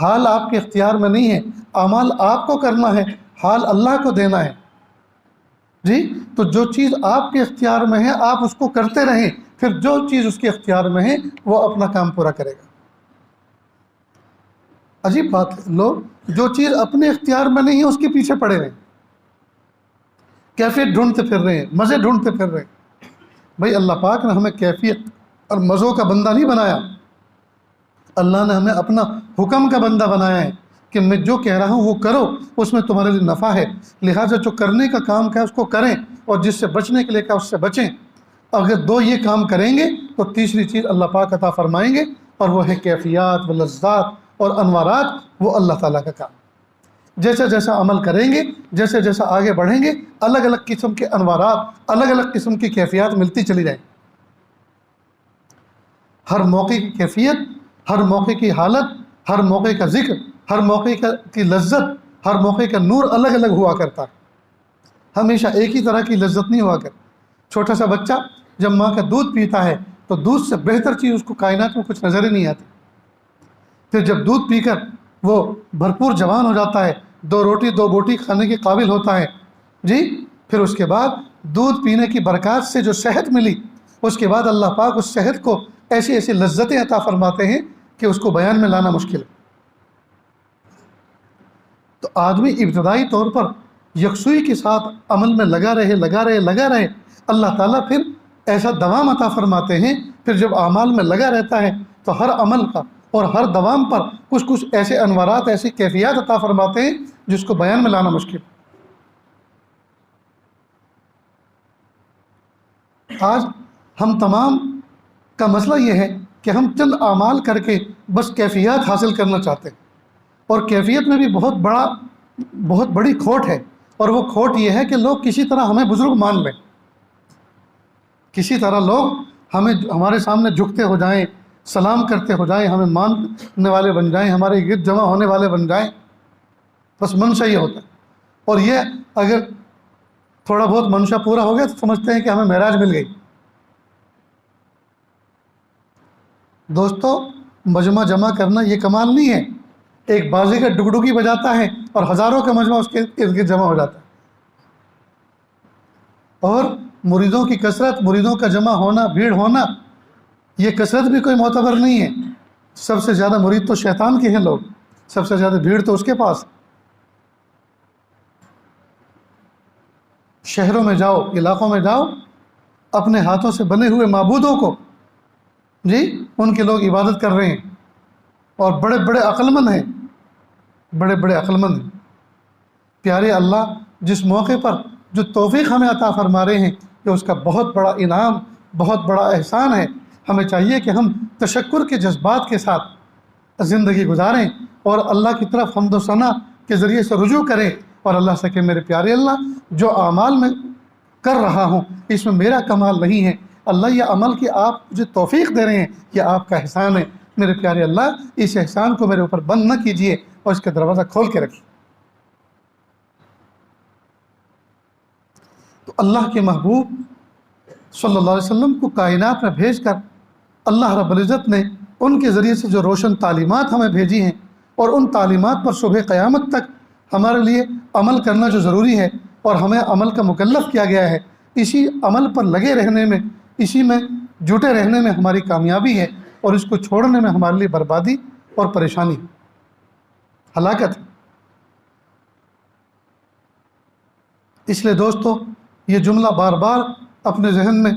[SPEAKER 1] حال آپ کے اختیار میں نہیں ہے۔ اعمال آپ کو کرنا ہے، حال اللہ کو دینا ہے۔ تو جو چیز آپ کے اختیار میں ہے آپ اس کو کرتے رہیں، پھر جو چیز اس کے اختیار میں ہے وہ اپنا کام پورا کرے گا۔ عجیب بات ہے، لوگ جو چیز اپنے اختیار میں نہیں ہے اس کے پیچھے پڑے رہے، کیفیت ڈھونڈتے پھر رہے ہیں، مزے ڈھونڈتے پھر رہے ہیں۔ بھائی اللہ پاک نے ہمیں کیفیت اور مزوں کا بندہ نہیں بنایا، اللہ نے ہمیں اپنا حکم کا بندہ بنایا ہے کہ میں جو کہہ رہا ہوں وہ کرو، اس میں تمہارے لیے نفع ہے، لہٰذا جو کرنے کا کام ہے اس کو کریں، اور جس سے بچنے کے لیے کہا اس سے بچیں۔ اگر دو یہ کام کریں گے تو تیسری چیز اللہ پاک عطا فرمائیں گے، اور وہ ہے کیفیات و لذات اور انوارات، وہ اللہ تعالیٰ کا کام۔ جیسا جیسا عمل کریں گے، جیسے جیسا آگے بڑھیں گے، الگ الگ قسم کے انوارات، الگ الگ قسم کی کیفیات ملتی چلی جائیں۔ ہر موقع کی کیفیت، ہر موقع کی حالت، ہر موقع کا ذکر، ہر موقع کی لذت، ہر موقع کا نور الگ الگ ہوا کرتا ہے، ہمیشہ ایک ہی طرح کی لذت نہیں ہوا کرتی۔ چھوٹا سا بچہ جب ماں کا دودھ پیتا ہے تو دودھ سے بہتر چیز اس کو کائنات میں کچھ نظر ہی نہیں آتی۔ پھر جب دودھ پی کر وہ بھرپور جوان ہو جاتا ہے، دو روٹی دو بوٹی کھانے کے قابل ہوتا ہے، پھر اس کے بعد دودھ پینے کی برکات سے جو صحت ملی، اس کے بعد اللہ پاک اس صحت کو ایسی ایسی لذتیں عطا فرماتے ہیں کہ اس کو بیان میں لانا مشکل ہے۔ تو آدمی ابتدائی طور پر یکسوئی کے ساتھ عمل میں لگا رہے، اللہ تعالیٰ پھر ایسا دوام عطا فرماتے ہیں۔ پھر جب اعمال میں لگا رہتا ہے تو ہر عمل کا اور ہر دوام پر کچھ ایسے انوارات، ایسی کیفیات عطا فرماتے ہیں جس کو بیان میں لانا مشکل۔ آج ہم تمام کا مسئلہ یہ ہے کہ ہم چند اعمال کر کے بس کیفیات حاصل کرنا چاہتے ہیں، اور کیفیت میں بھی بہت بڑا بہت بڑی کھوٹ ہے، اور وہ کھوٹ یہ ہے کہ لوگ کسی طرح ہمیں بزرگ مان لیں، کسی طرح لوگ ہمارے سامنے جھکتے ہو جائیں، سلام کرتے ہو جائیں، ہمیں ماننے والے بن جائیں، ہمارے گرد جمع ہونے والے بن جائیں، بس منشا یہ ہوتا ہے۔ اور یہ اگر تھوڑا بہت منشا پورا ہو گیا تو سمجھتے ہیں کہ ہمیں معراج مل گئی۔ دوستو، مجمع جمع کرنا یہ کمال نہیں ہے، ایک بازی کا ڈگڈگی بجاتا ہے اور ہزاروں کا مجمع اس کے ارد گرد جمع ہو جاتا ہے۔ اور مریدوں کی کثرت، مریدوں کا جمع ہونا، بھیڑ ہونا، یہ کثرت بھی کوئی معتبر نہیں ہے۔ سب سے زیادہ مرید تو شیطان کے ہیں لوگ، سب سے زیادہ بھیڑ تو اس کے پاس۔ شہروں میں جاؤ، علاقوں میں جاؤ، اپنے ہاتھوں سے بنے ہوئے معبودوں کو ان کے لوگ عبادت کر رہے ہیں، اور بڑے بڑے عقلمند ہیں، بڑے بڑے عقلمند ہیں۔ پیارے اللہ جس موقع پر جو توفیق ہمیں عطا فرما رہے ہیں، کہ اس کا بہت بڑا انعام، بہت بڑا احسان ہے۔ ہمیں چاہیے کہ ہم تشکر کے جذبات کے ساتھ زندگی گزاریں، اور اللہ کی طرف حمد و ثنا کے ذریعے سے رجوع کریں، اور اللہ سے کہ میرے پیارے اللہ، جو اعمال میں کر رہا ہوں اس میں میرا کمال نہیں ہے، اللہ یہ عمل کی آپ مجھے توفیق دے رہے ہیں، یہ آپ کا احسان ہے، میرے پیارے اللہ اس احسان کو میرے اوپر بند نہ کیجیے، اور اس کا دروازہ کھول کے رکھیے۔ تو اللہ کے محبوب صلی اللہ علیہ وسلم کو کائنات میں بھیج کر اللہ رب العزت نے ان کے ذریعے سے جو روشن تعلیمات ہمیں بھیجی ہیں، اور ان تعلیمات پر صبح قیامت تک ہمارے لیے عمل کرنا جو ضروری ہے، اور ہمیں عمل کا مکلف کیا گیا ہے، اسی عمل پر لگے رہنے میں، اسی میں جٹے رہنے میں ہماری کامیابی ہے، اور اس کو چھوڑنے میں ہمارے لیے بربادی اور پریشانی، ہلاکت ہے۔ اس لیے دوستو، یہ جملہ بار بار اپنے ذہن میں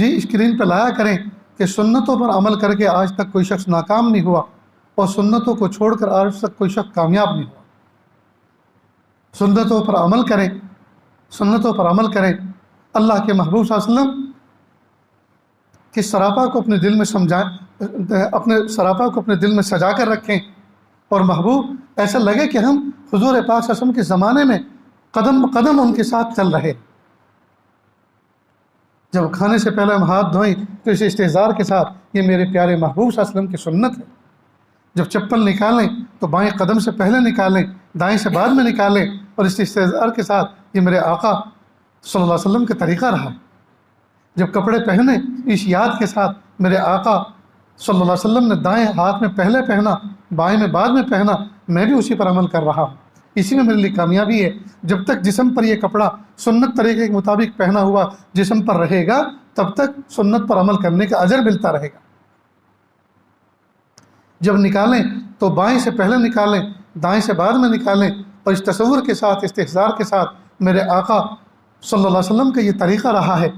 [SPEAKER 1] اسکرین پہ لایا کریں کہ سنتوں پر عمل کر کے آج تک کوئی شخص ناکام نہیں ہوا، اور سنتوں کو چھوڑ کر آج تک کوئی شخص کامیاب نہیں ہوا۔ سنتوں پر عمل کریں، سنتوں پر عمل کریں۔ اللہ کے محبوب صلی اللہ علیہ وسلم کی سراپا کو اپنے دل میں اپنے سراپا کو اپنے دل میں سجا کر رکھیں، اور محبوب ایسا لگے کہ ہم حضور پاک صلی اللہ علیہ وسلم کے زمانے میں قدم قدم ان کے ساتھ چل رہے۔ جب کھانے سے پہلے ہم ہاتھ دھوئیں تو اس استحضار کے ساتھ یہ میرے پیارے محبوب صلی اللہ علیہ وسلم کی سنت ہے۔ جب چپل نکالیں تو بائیں قدم سے پہلے نکالیں، دائیں سے بعد میں نکالیں، اور اس استحضار کے ساتھ یہ میرے آقا صلی اللہ علیہ وسلم کا طریقہ رہا۔ جب کپڑے پہنے اس یاد کے ساتھ میرے آقا صلی اللہ علیہ وسلم نے دائیں ہاتھ میں پہلے پہنا، بائیں میں بعد میں پہنا، میں بھی اسی پر عمل کر رہا ہوں، اسی میں میرے لیے کامیابی ہے۔ جب تک جسم پر یہ کپڑا سنت طریقے کے مطابق پہنا ہوا جسم پر رہے گا، تب تک سنت پر عمل کرنے کا اجر ملتا رہے گا۔ جب نکالیں تو بائیں سے پہلے نکالیں، دائیں سے بعد میں نکالیں، اور اس تصور کے ساتھ، استحضار کے ساتھ میرے آقا صلی اللہ علیہ وسلم کا یہ طریقہ رہا ہے،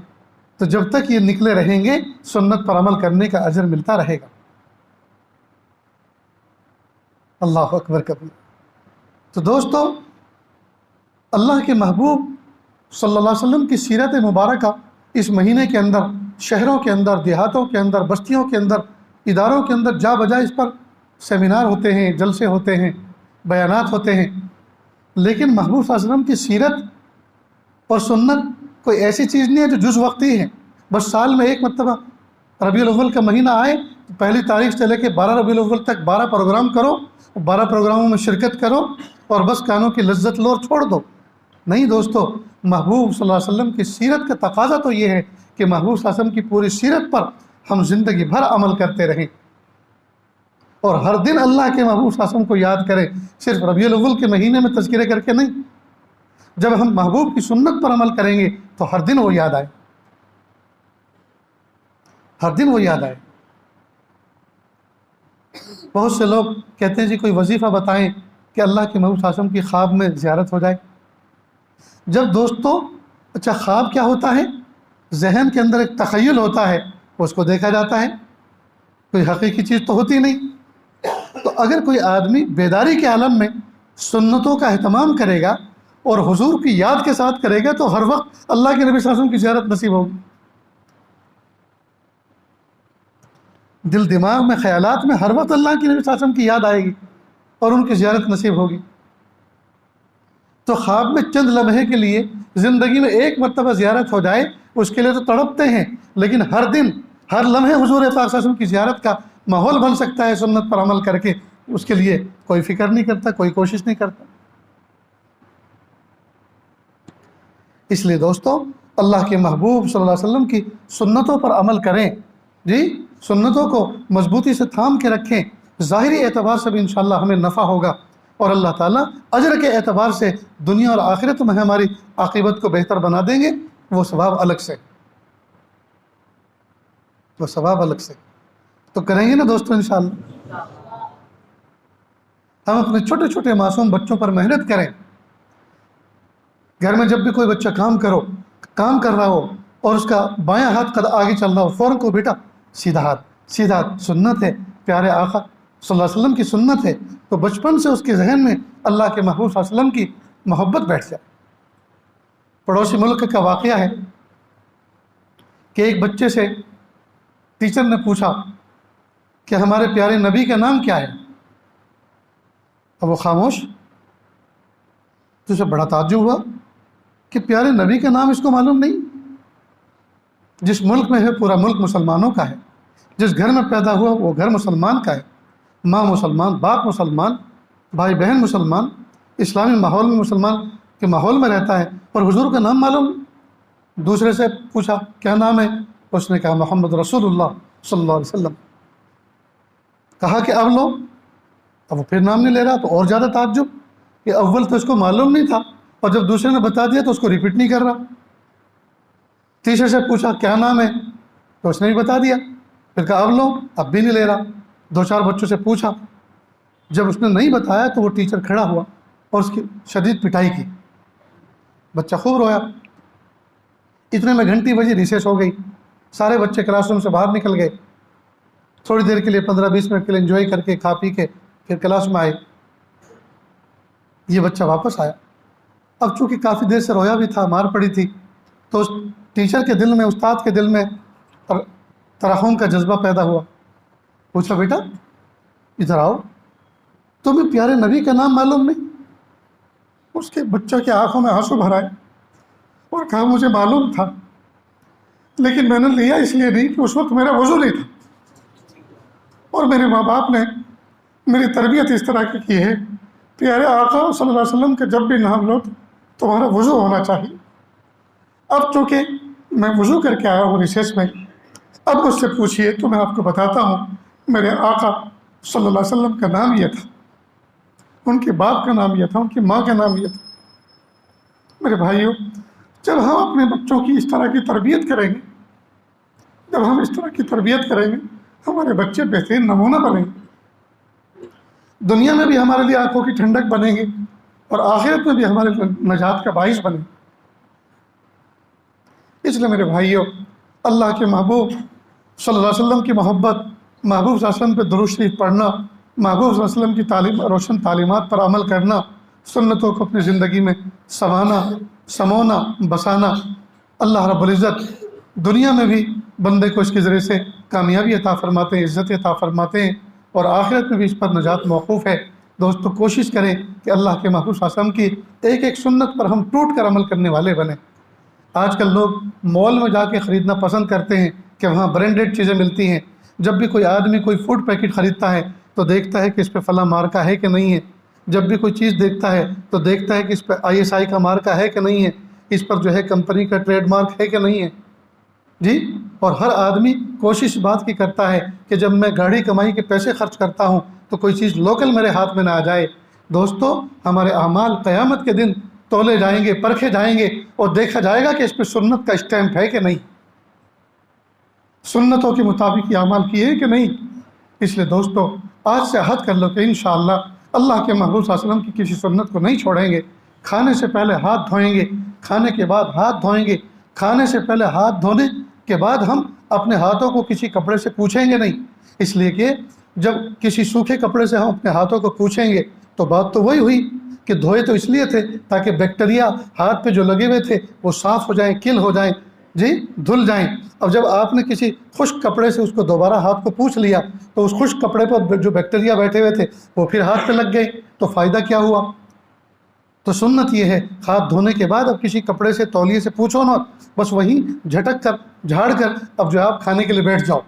[SPEAKER 1] تو جب تک یہ نکلے رہیں گے سنت پر عمل کرنے کا اجر ملتا رہے گا۔ اللہ اکبر کبیر۔ تو دوستو، اللہ کے محبوب صلی اللہ علیہ وسلم کی سیرت مبارکہ اس مہینے کے اندر شہروں کے اندر، دیہاتوں کے اندر، بستیوں کے اندر، اداروں کے اندر جا بجا اس پر سیمینار ہوتے ہیں، جلسے ہوتے ہیں، بیانات ہوتے ہیں، لیکن محبوب صلی اللہ علیہ وسلم کی سیرت اور سنت کوئی ایسی چیز نہیں ہے جو جز وقتی ہے۔ بس سال میں ایک مرتبہ ربیع الاول کا مہینہ آئے تو پہلی تاریخ سے لے کے 12 ربیع الاول تک 12 پروگرام کرو، 12 پروگراموں میں شرکت کرو، اور بس کانوں کی لذت لو اور چھوڑ دو۔ نہیں دوستو، محبوب صلی اللہ علیہ وسلم کی سیرت کا تقاضا تو یہ ہے کہ محبوب صلی اللہ علیہ وسلم کی پوری سیرت پر ہم زندگی بھر عمل کرتے رہیں، اور ہر دن اللہ کے محبوب صلی اللہ علیہ وسلم کو یاد کریں، صرف ربیع الاول کے مہینے میں تذکرے کر کے نہیں۔ جب ہم محبوب کی سنت پر عمل کریں گے تو ہر دن وہ یاد آئے، ہر دن وہ یاد آئے۔ بہت سے لوگ کہتے ہیں جی کوئی وظیفہ بتائیں کہ اللہ کے محبوب صلی اللہ علیہ وسلم کی خواب میں زیارت ہو جائے۔ جب دوستو، اچھا خواب کیا ہوتا ہے؟ ذہن کے اندر ایک تخیل ہوتا ہے، اس کو دیکھا جاتا ہے، کوئی حقیقی چیز تو ہوتی نہیں۔ تو اگر کوئی آدمی بیداری کے عالم میں سنتوں کا اہتمام کرے گا اور حضور کی یاد کے ساتھ کرے گا تو ہر وقت اللہ کے نبی صلی اللہ علیہ وسلم کی زیارت نصیب ہوگی۔ دل دماغ میں، خیالات میں ہر وقت اللہ کے نبی صلی اللہ علیہ وسلم کی یاد آئے گی اور ان کی زیارت نصیب ہوگی۔ تو خواب میں چند لمحے کے لیے زندگی میں ایک مرتبہ زیارت ہو جائے اس کے لیے تو تڑپتے ہیں، لیکن ہر دن ہر لمحے حضور پاک صلی اللہ علیہ وسلم کی زیارت کا ماحول بن سکتا ہے سنت پر عمل کر کے، اس کے لیے کوئی فکر نہیں کرتا، کوئی کوشش نہیں کرتا۔ اس لیے دوستو اللہ کے محبوب صلی اللہ علیہ وسلم کی سنتوں پر عمل کریں، جی سنتوں کو مضبوطی سے تھام کے رکھیں، ظاہری اعتبار سے بھی انشاءاللہ ہمیں نفع ہوگا، اور اللہ تعالیٰ اجر کے اعتبار سے دنیا اور آخرت میں ہماری عاقبت کو بہتر بنا دیں گے، وہ ثواب الگ سے، وہ ثواب الگ سے۔ تو کریں گے نا دوستو انشاءاللہ؟ ہم اپنے چھوٹے چھوٹے معصوم بچوں پر محنت کریں۔ گھر میں جب بھی کوئی بچہ کام کر رہا ہو اور اس کا بایاں ہاتھ قد آگے چل رہا ہو، فوراً کو بیٹا سیدھا ہاتھ، سنت ہے، پیارے آقا صلی اللہ علیہ وسلم کی سنت ہے، تو بچپن سے اس کے ذہن میں اللہ کے محبوب صلی اللہ علیہ وسلم کی محبت بیٹھ جائے۔ پڑوسی ملک کا واقعہ ہے کہ ایک بچے سے ٹیچر نے پوچھا کہ ہمارے پیارے نبی کا نام کیا ہے؟ اب وہ خاموش، تو اسے بڑا تعجب ہوا کہ پیارے نبی کا نام اس کو معلوم نہیں؟ جس ملک میں ہے پورا ملک مسلمانوں کا ہے، جس گھر میں پیدا ہوا وہ گھر مسلمان کا ہے، ماں مسلمان، باپ مسلمان، بھائی بہن مسلمان، اسلامی ماحول میں مسلمان کے ماحول میں رہتا ہے، اور حضور کا نام معلوم نہیں۔ دوسرے سے پوچھا کیا نام ہے؟ اس نے کہا محمد رسول اللہ صلی اللہ علیہ وسلم۔ کہا کہ اب لو، اب وہ پھر نام نہیں لے رہا، تو اور زیادہ تعجب کہ اول تو اس کو معلوم نہیں تھا، اور جب دوسرے نے بتا دیا تو اس کو ریپیٹ نہیں کر رہا۔ تیسرے سے پوچھا کیا نام ہے؟ تو اس نے بھی بتا دیا، پھر کہا اب لو، اب بھی نہیں لے رہا۔ دو چار بچوں سے پوچھا، جب اس نے نہیں بتایا تو وہ ٹیچر کھڑا ہوا اور اس کی شدید پٹائی کی۔ بچہ خوب رویا۔ اتنے میں گھنٹی بجی، ریسیس ہو گئی، سارے بچے کلاس روم سے باہر نکل گئے، تھوڑی دیر کے لیے 15-20 منٹ کے لیے انجوائے کر کے کھا پی کے پھر کلاس میں آئے۔ یہ بچہ واپس آیا، اب چونکہ کافی دیر سے رویا بھی تھا، مار پڑی تھی، تو اس ٹیچر کے دل میں، استاد کے دل میں ترحم کا جذبہ پیدا ہوا۔ پوچھا بیٹا ادھر آؤ، تمہیں پیارے نبی کا نام معلوم نہیں؟ اس کے بچہ کے آنکھوں میں آنسو بھر آئے اور کہا مجھے معلوم تھا، لیکن میں نے لیا اس لیے نہیں کہ اس وقت میرا وضو نہیں تھا، اور میرے ماں باپ نے میری تربیت اس طرح کی ہے، پیارے آقا صلی اللہ علیہ وسلم کا جب بھی نام لو تمہارا وضو ہونا چاہیے۔ اب چونکہ میں وضو کر کے آیا ہوں ریسیس میں، اب مجھ سے پوچھئے تو میں آپ کو بتاتا ہوں میرے آقا صلی اللہ علیہ وسلم کا نام یہ تھا، ان کے باپ کا نام یہ تھا، ان کی ماں کا نام یہ تھا۔ میرے بھائیوں، جب ہم اپنے بچوں کی اس طرح کی تربیت کریں گے، جب ہم اس طرح کی تربیت کریں گے، ہمارے بچے بہترین نمونہ بنیں گے، دنیا میں بھی ہمارے لیے آنکھوں کی ٹھنڈک بنیں گے، اور آخرت میں بھی ہمارے نجات کا باعث بنیں گے۔ اس لیے میرے بھائیوں، اللہ کے محبوب صلی اللہ علیہ وسلم کی محبت، محبوب صلی اللہ علیہ وسلم پہ درود شریف پڑھنا، محبوب صلی اللہ علیہ وسلم کی روشن تعلیمات پر عمل کرنا، سنتوں کو اپنی زندگی میں سمونا بسانا، اللہ رب العزت دنیا میں بھی بندے کو اس کے ذریعے سے کامیابی عطا فرماتے ہیں، عزت عطا فرماتے ہیں، اور آخرت میں بھی اس پر نجات موقوف ہے۔ دوستو کوشش کریں کہ اللہ کے محبوب صلی اللہ علیہ وسلم کی ایک ایک سنت پر ہم ٹوٹ کر عمل کرنے والے بنیں۔ آج کل لوگ مال میں جا کے خریدنا پسند کرتے ہیں کہ وہاں برانڈڈ چیزیں ملتی ہیں۔ جب بھی کوئی آدمی کوئی فوڈ پیکٹ خریدتا ہے تو دیکھتا ہے کہ اس پہ فلاں مارکا ہے کہ نہیں ہے، جب بھی کوئی چیز دیکھتا ہے تو دیکھتا ہے کہ اس پہ ISI کا مارکا ہے کہ نہیں ہے، اس پر جو ہے کمپنی کا ٹریڈ مارک ہے کہ نہیں ہے، جی۔ اور ہر آدمی کوشش بات کی کرتا ہے کہ جب میں گاڑی کمائی کے پیسے خرچ کرتا ہوں تو کوئی چیز لوکل میرے ہاتھ میں نہ آ جائے۔ دوستو ہمارے اعمال قیامت کے دن تولے جائیں گے، پرکھے جائیں گے، اور دیکھا جائے گا کہ اس پہ سنت کا اسٹیمپ ہے کہ نہیں، سنتوں کے مطابق یہ اعمال کیے ہیں کہ نہیں۔ اس لیے دوستو آج سے عہد کر لو کہ انشاءاللہ اللہ کے محبوب صلی اللہ علیہ وسلم کی کسی سنت کو نہیں چھوڑیں گے۔ کھانے سے پہلے ہاتھ دھوئیں گے، کھانے کے بعد ہاتھ دھوئیں گے، کھانے سے پہلے ہاتھ دھونے کے بعد ہم اپنے ہاتھوں کو کسی کپڑے سے پوچھیں گے نہیں، اس لیے کہ جب کسی سوکھے کپڑے سے ہم اپنے ہاتھوں کو پوچھیں گے تو بات تو وہی ہوئی کہ دھوئے تو اس لیے تھے تاکہ بیکٹیریا ہاتھ پہ جو لگے ہوئے تھے وہ صاف ہو جائیں، کل ہو جائیں، جی دھل جائیں۔ اب جب آپ نے کسی خشک کپڑے سے اس کو دوبارہ ہاتھ کو پوچھ لیا تو اس خشک کپڑے پر جو بیکٹیریا بیٹھے ہوئے تھے وہ پھر ہاتھ پہ لگ گئے، تو فائدہ کیا ہوا؟ تو سنت یہ ہے ہاتھ دھونے کے بعد اب کسی کپڑے سے تولیے سے پوچھو نہ، بس وہی جھٹک کر جھاڑ کر اب جو آپ کھانے کے لیے بیٹھ جاؤ،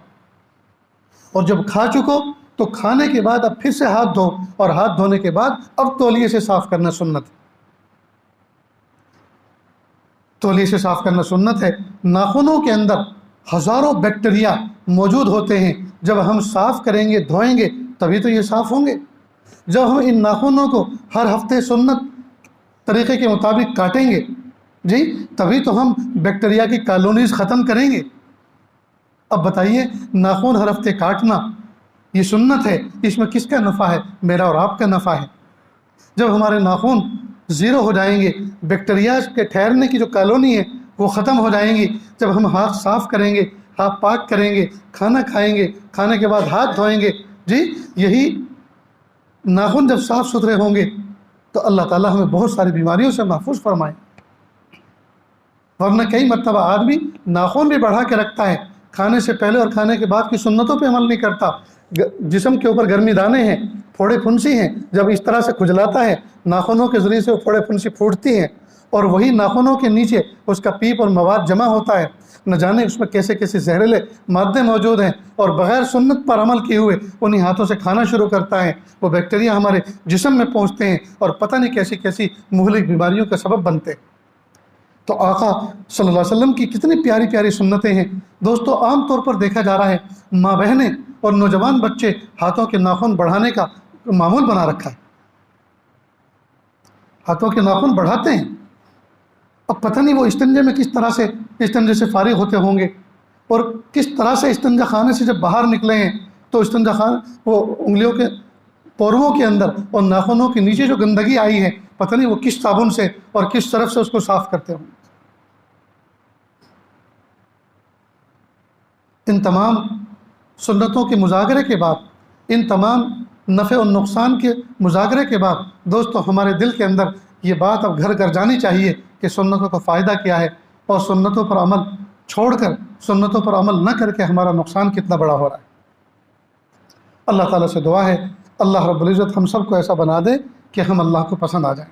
[SPEAKER 1] اور جب کھا چکو تو کھانے کے بعد اب پھر سے ہاتھ دھو، اور ہاتھ دھونے کے بعد اب تولیے سے صاف کرنا سنت، تولیے سے صاف کرنا سنت ہے۔ ناخنوں کے اندر ہزاروں بیکٹیریا موجود ہوتے ہیں، جب ہم صاف کریں گے دھوئیں گے تبھی تو یہ صاف ہوں گے۔ جب ہم ان ناخنوں کو ہر ہفتے سنت طریقے کے مطابق کاٹیں گے جی تبھی تو ہم بیکٹیریا کی کالونیز ختم کریں گے۔ اب بتائیے ناخن ہر ہفتے کاٹنا یہ سنت ہے، اس میں کس کا نفع ہے؟ میرا اور آپ کا نفع ہے۔ جب ہمارے ناخن زیرو ہو جائیں گے، بیکٹیریا کے ٹھہرنے کی جو کالونی ہے وہ ختم ہو جائیں گی، جب ہم ہاتھ صاف کریں گے، ہاتھ پاک کریں گے، کھانا کھائیں گے، کھانے کے بعد ہاتھ دھوئیں گے جی یہی ناخن جب صاف ستھرے ہوں گے تو اللہ تعالیٰ ہمیں بہت ساری بیماریوں سے محفوظ فرمائیں۔ ورنہ کئی مرتبہ آدمی ناخن بھی بڑھا کے رکھتا ہے، کھانے سے پہلے اور کھانے کے بعد کی سنتوں پہ عمل نہیں کرتا، جسم کے اوپر گرمی دانے ہیں، پھوڑے پھنسی ہیں، جب اس طرح سے کھجلاتا ہے ناخنوں کے ذریعے سے وہ پھوڑے پھنسی پھوٹتی ہیں، اور وہی ناخنوں کے نیچے اس کا پیپ اور مواد جمع ہوتا ہے، نہ جانے اس میں کیسے کیسے زہریلے مادے موجود ہیں، اور بغیر سنت پر عمل کیے ہوئے انہی ہاتھوں سے کھانا شروع کرتا ہے، وہ بیکٹیریا ہمارے جسم میں پہنچتے ہیں اور پتہ نہیں کیسی کیسی مہلک بیماریوں کا سبب بنتے ہیں۔ تو آقا صلی اللہ علیہ وسلم کی کتنی پیاری پیاری سنتیں ہیں دوستو۔ عام طور پر دیکھا جا رہا ہے ماں بہنیں اور نوجوان بچے ہاتھوں کے ناخن بڑھانے کا معمول بنا رکھا ہے، ہاتھوں کے ناخن بڑھاتے ہیں۔ اب پتہ نہیں وہ استنجے میں کس طرح سے استنجے سے فارغ ہوتے ہوں گے، اور کس طرح سے استنجا خانے سے جب باہر نکلے ہیں تو استنجا خانہ وہ انگلیوں کے پورووں کے اندر اور ناخنوں کے نیچے جو گندگی آئی ہے پتہ نہیں وہ کس صابن سے اور کس طرف سے اس کو صاف کرتے ہوں۔ ان تمام سنتوں کے مذاکرے کے بعد، ان تمام نفع اور نقصان کے مذاکرے کے بعد دوستو ہمارے دل کے اندر یہ بات اب گھر گھر جانی چاہیے کہ سنتوں کا فائدہ کیا ہے، اور سنتوں پر عمل چھوڑ کر، سنتوں پر عمل نہ کر کے ہمارا نقصان کتنا بڑا ہو رہا ہے۔ اللہ تعالیٰ سے دعا ہے اللہ رب العزت ہم سب کو ایسا بنا دے کہ ہم اللہ کو پسند آ جائیں۔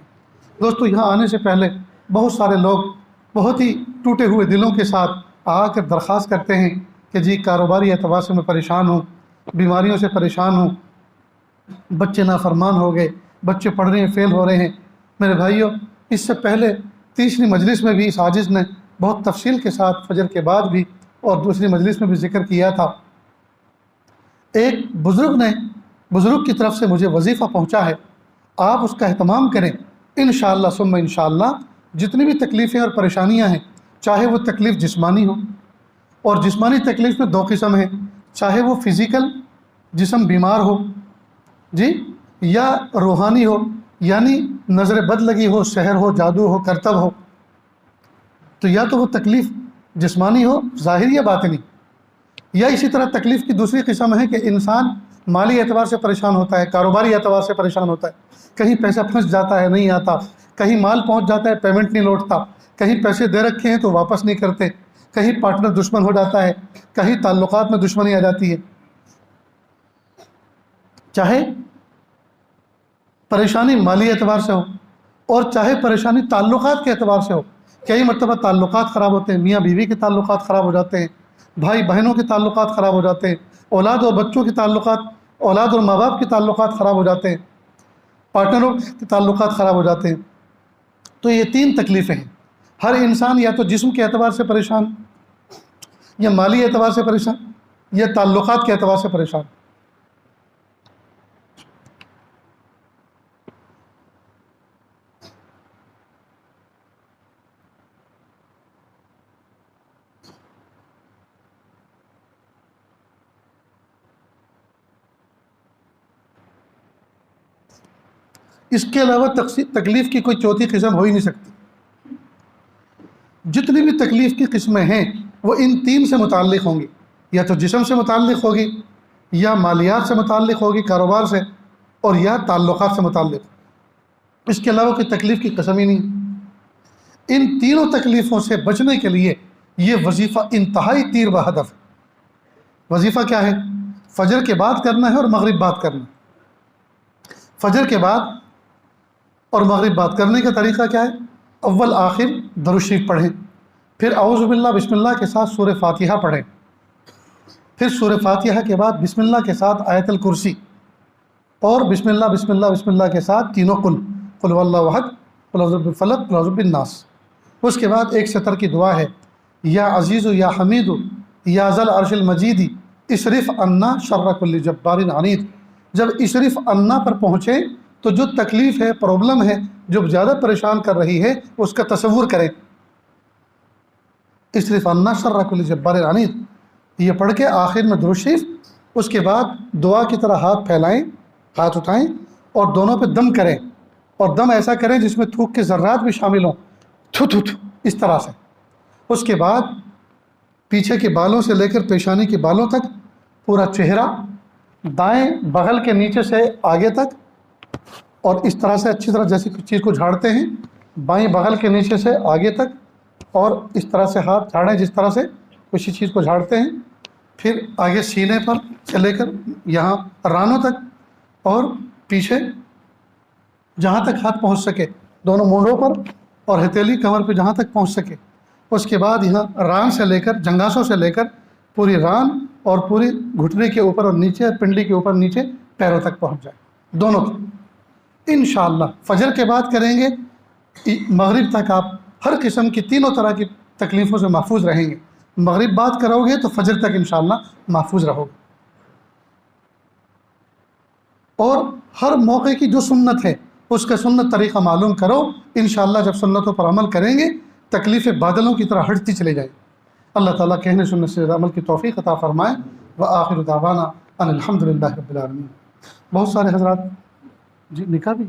[SPEAKER 1] دوستو یہاں آنے سے پہلے بہت سارے لوگ بہت ہی ٹوٹے ہوئے دلوں کے ساتھ آ کر درخواست کرتے ہیں کہ جی کاروباری اعتبار سے میں پریشان ہوں، بیماریوں سے پریشان ہوں، بچے نافرمان ہو گئے، بچے پڑھ رہے ہیں فیل ہو رہے ہیں۔ میرے بھائیوں اس سے پہلے تیسری مجلس میں بھی اس عاجز نے بہت تفصیل کے ساتھ فجر کے بعد بھی اور دوسری مجلس میں بھی ذکر کیا تھا۔ ایک بزرگ کی طرف سے مجھے وظیفہ پہنچا ہے، آپ اس کا اہتمام کریں انشاءاللہ ثم انشاءاللہ۔ جتنی بھی تکلیفیں اور پریشانیاں ہیں، چاہے وہ تکلیف جسمانی ہو، اور جسمانی تکلیف میں دو قسم ہیں، چاہے وہ فزیکل جسم بیمار ہو جی یا روحانی ہو، یعنی نظر بد لگی ہو، سحر ہو، جادو ہو، کرتب ہو، تو یا تو وہ تکلیف جسمانی ہو ظاہری یا باطنی، یا اسی طرح تکلیف کی دوسری قسم ہے کہ انسان مالی اعتبار سے پریشان ہوتا ہے، کاروباری اعتبار سے پریشان ہوتا ہے، کہیں پیسہ پھنس جاتا ہے نہیں آتا، کہیں مال پہنچ جاتا ہے پیمنٹ نہیں لوٹتا، کہیں پیسے دے رکھے ہیں تو واپس نہیں کرتے، کہیں پارٹنر دشمن ہو جاتا ہے، کہیں تعلقات میں دشمنی آ جاتی ہے۔ چاہے پریشانی مالی اعتبار سے ہو اور چاہے پریشانی تعلقات کے اعتبار سے ہو، کئی مرتبہ تعلقات خراب ہوتے ہیں، میاں بیوی کے تعلقات خراب ہو جاتے ہیں، بھائی بہنوں کے تعلقات خراب ہو جاتے ہیں، اولاد اور بچوں کے تعلقات، اولاد اور ماں باپ کے تعلقات خراب ہو جاتے ہیں، پارٹنروں کے تعلقات خراب ہو جاتے ہیں۔ تو یہ تین تکلیفیں ہیں، ہر انسان یا تو جسم کے اعتبار سے پریشان، یا مالی اعتبار سے پریشان، یا تعلقات کے اعتبار سے پریشان۔ اس کے علاوہ تکلیف کی کوئی چوتھی قسم ہو ہی نہیں سکتی۔ جتنی بھی تکلیف کی قسمیں ہیں وہ ان تین سے متعلق ہوں گی، یا تو جسم سے متعلق ہوگی، یا مالیات سے متعلق ہوگی کاروبار سے، اور یا تعلقات سے متعلق۔ اس کے علاوہ کوئی تکلیف کی قسم ہی نہیں۔ ان تینوں تکلیفوں سے بچنے کے لیے یہ وظیفہ انتہائی تیر بہدف ہے۔ وظیفہ کیا ہے؟ فجر کے بعد کرنا ہے اور مغرب بعد کرنا ہے۔ فجر کے بعد اور مغرب بعد کرنے کا طریقہ کیا ہے؟ اول آخر درود شریف پڑھیں، پھر اعوذ باللہ بسم اللہ کے ساتھ سورہ فاتحہ پڑھیں، پھر سورہ فاتحہ کے بعد بسم اللہ کے ساتھ آیت الکرسی، اور بسم اللہ بسم اللہ بسم اللہ کے ساتھ تینوں قل هو اللہ احد، قل اعوذ برب الفلق، قل اعوذ برب الناس۔ اس کے بعد ایک سطر کی دعا ہے، یا عزیز یا حمید یا ذل عرش المجید اصرف عنا شر کل جبار عنید۔ جب اصرف عنا پر پہنچے تو جو تکلیف ہے، پرابلم ہے، جو زیادہ پریشان کر رہی ہے، اس کا تصور کریں، اصرف عنا شر کل جبار عنید، یہ پڑھ کے آخر میں درود شریف، اس کے بعد دعا کی طرح ہاتھ پھیلائیں، ہاتھ اٹھائیں اور دونوں پہ دم کریں، اور دم ایسا کریں جس میں تھوک کے ذرات بھی شامل ہوں، تھو تھو تھو، اس طرح سے۔ اس کے بعد پیچھے کے بالوں سے لے کر پیشانی کے بالوں تک پورا چہرہ، دائیں بغل کے نیچے سے آگے تک، اور اس طرح سے اچھی طرح جیسے کچھ چیز کو جھاڑتے ہیں، بائیں بغل کے نیچے سے آگے تک، اور اس طرح سے ہاتھ جھاڑیں جس طرح سے کسی چیز کو جھاڑتے ہیں، پھر آگے سینے پر سے لے کر یہاں رانوں تک، اور پیچھے جہاں تک ہاتھ پہنچ سکے دونوں مونڈوں پر، اور ہتھیلی کمر پہ جہاں تک پہنچ سکے۔ اس کے بعد یہاں ران سے لے کر، جنگاسوں سے لے کر پوری ران اور پوری گھٹنے کے اوپر اور نیچے، پنڈلی کے اوپر نیچے پیروں تک پہنچ جائے، دونوں تک انشاءاللہ۔ فجر کے بعد کریں گے، مغرب تک آپ ہر قسم کی تینوں طرح کی تکلیفوں سے محفوظ رہیں گے۔ مغرب بعد کرو گے تو فجر تک انشاءاللہ محفوظ رہو گے۔ اور ہر موقع کی جو سنت ہے اس کا سنت طریقہ معلوم کرو، انشاءاللہ جب سنتوں پر عمل کریں گے تکلیفیں بادلوں کی طرح ہٹتی چلی جائیں۔ اللہ تعالیٰ کہنے سننے سے عمل کی توفیق عطا فرمائے۔ وآخر دعوانا ان الحمدللہ رب العالمین۔ بہت سارے حضرات جی نکاح بھی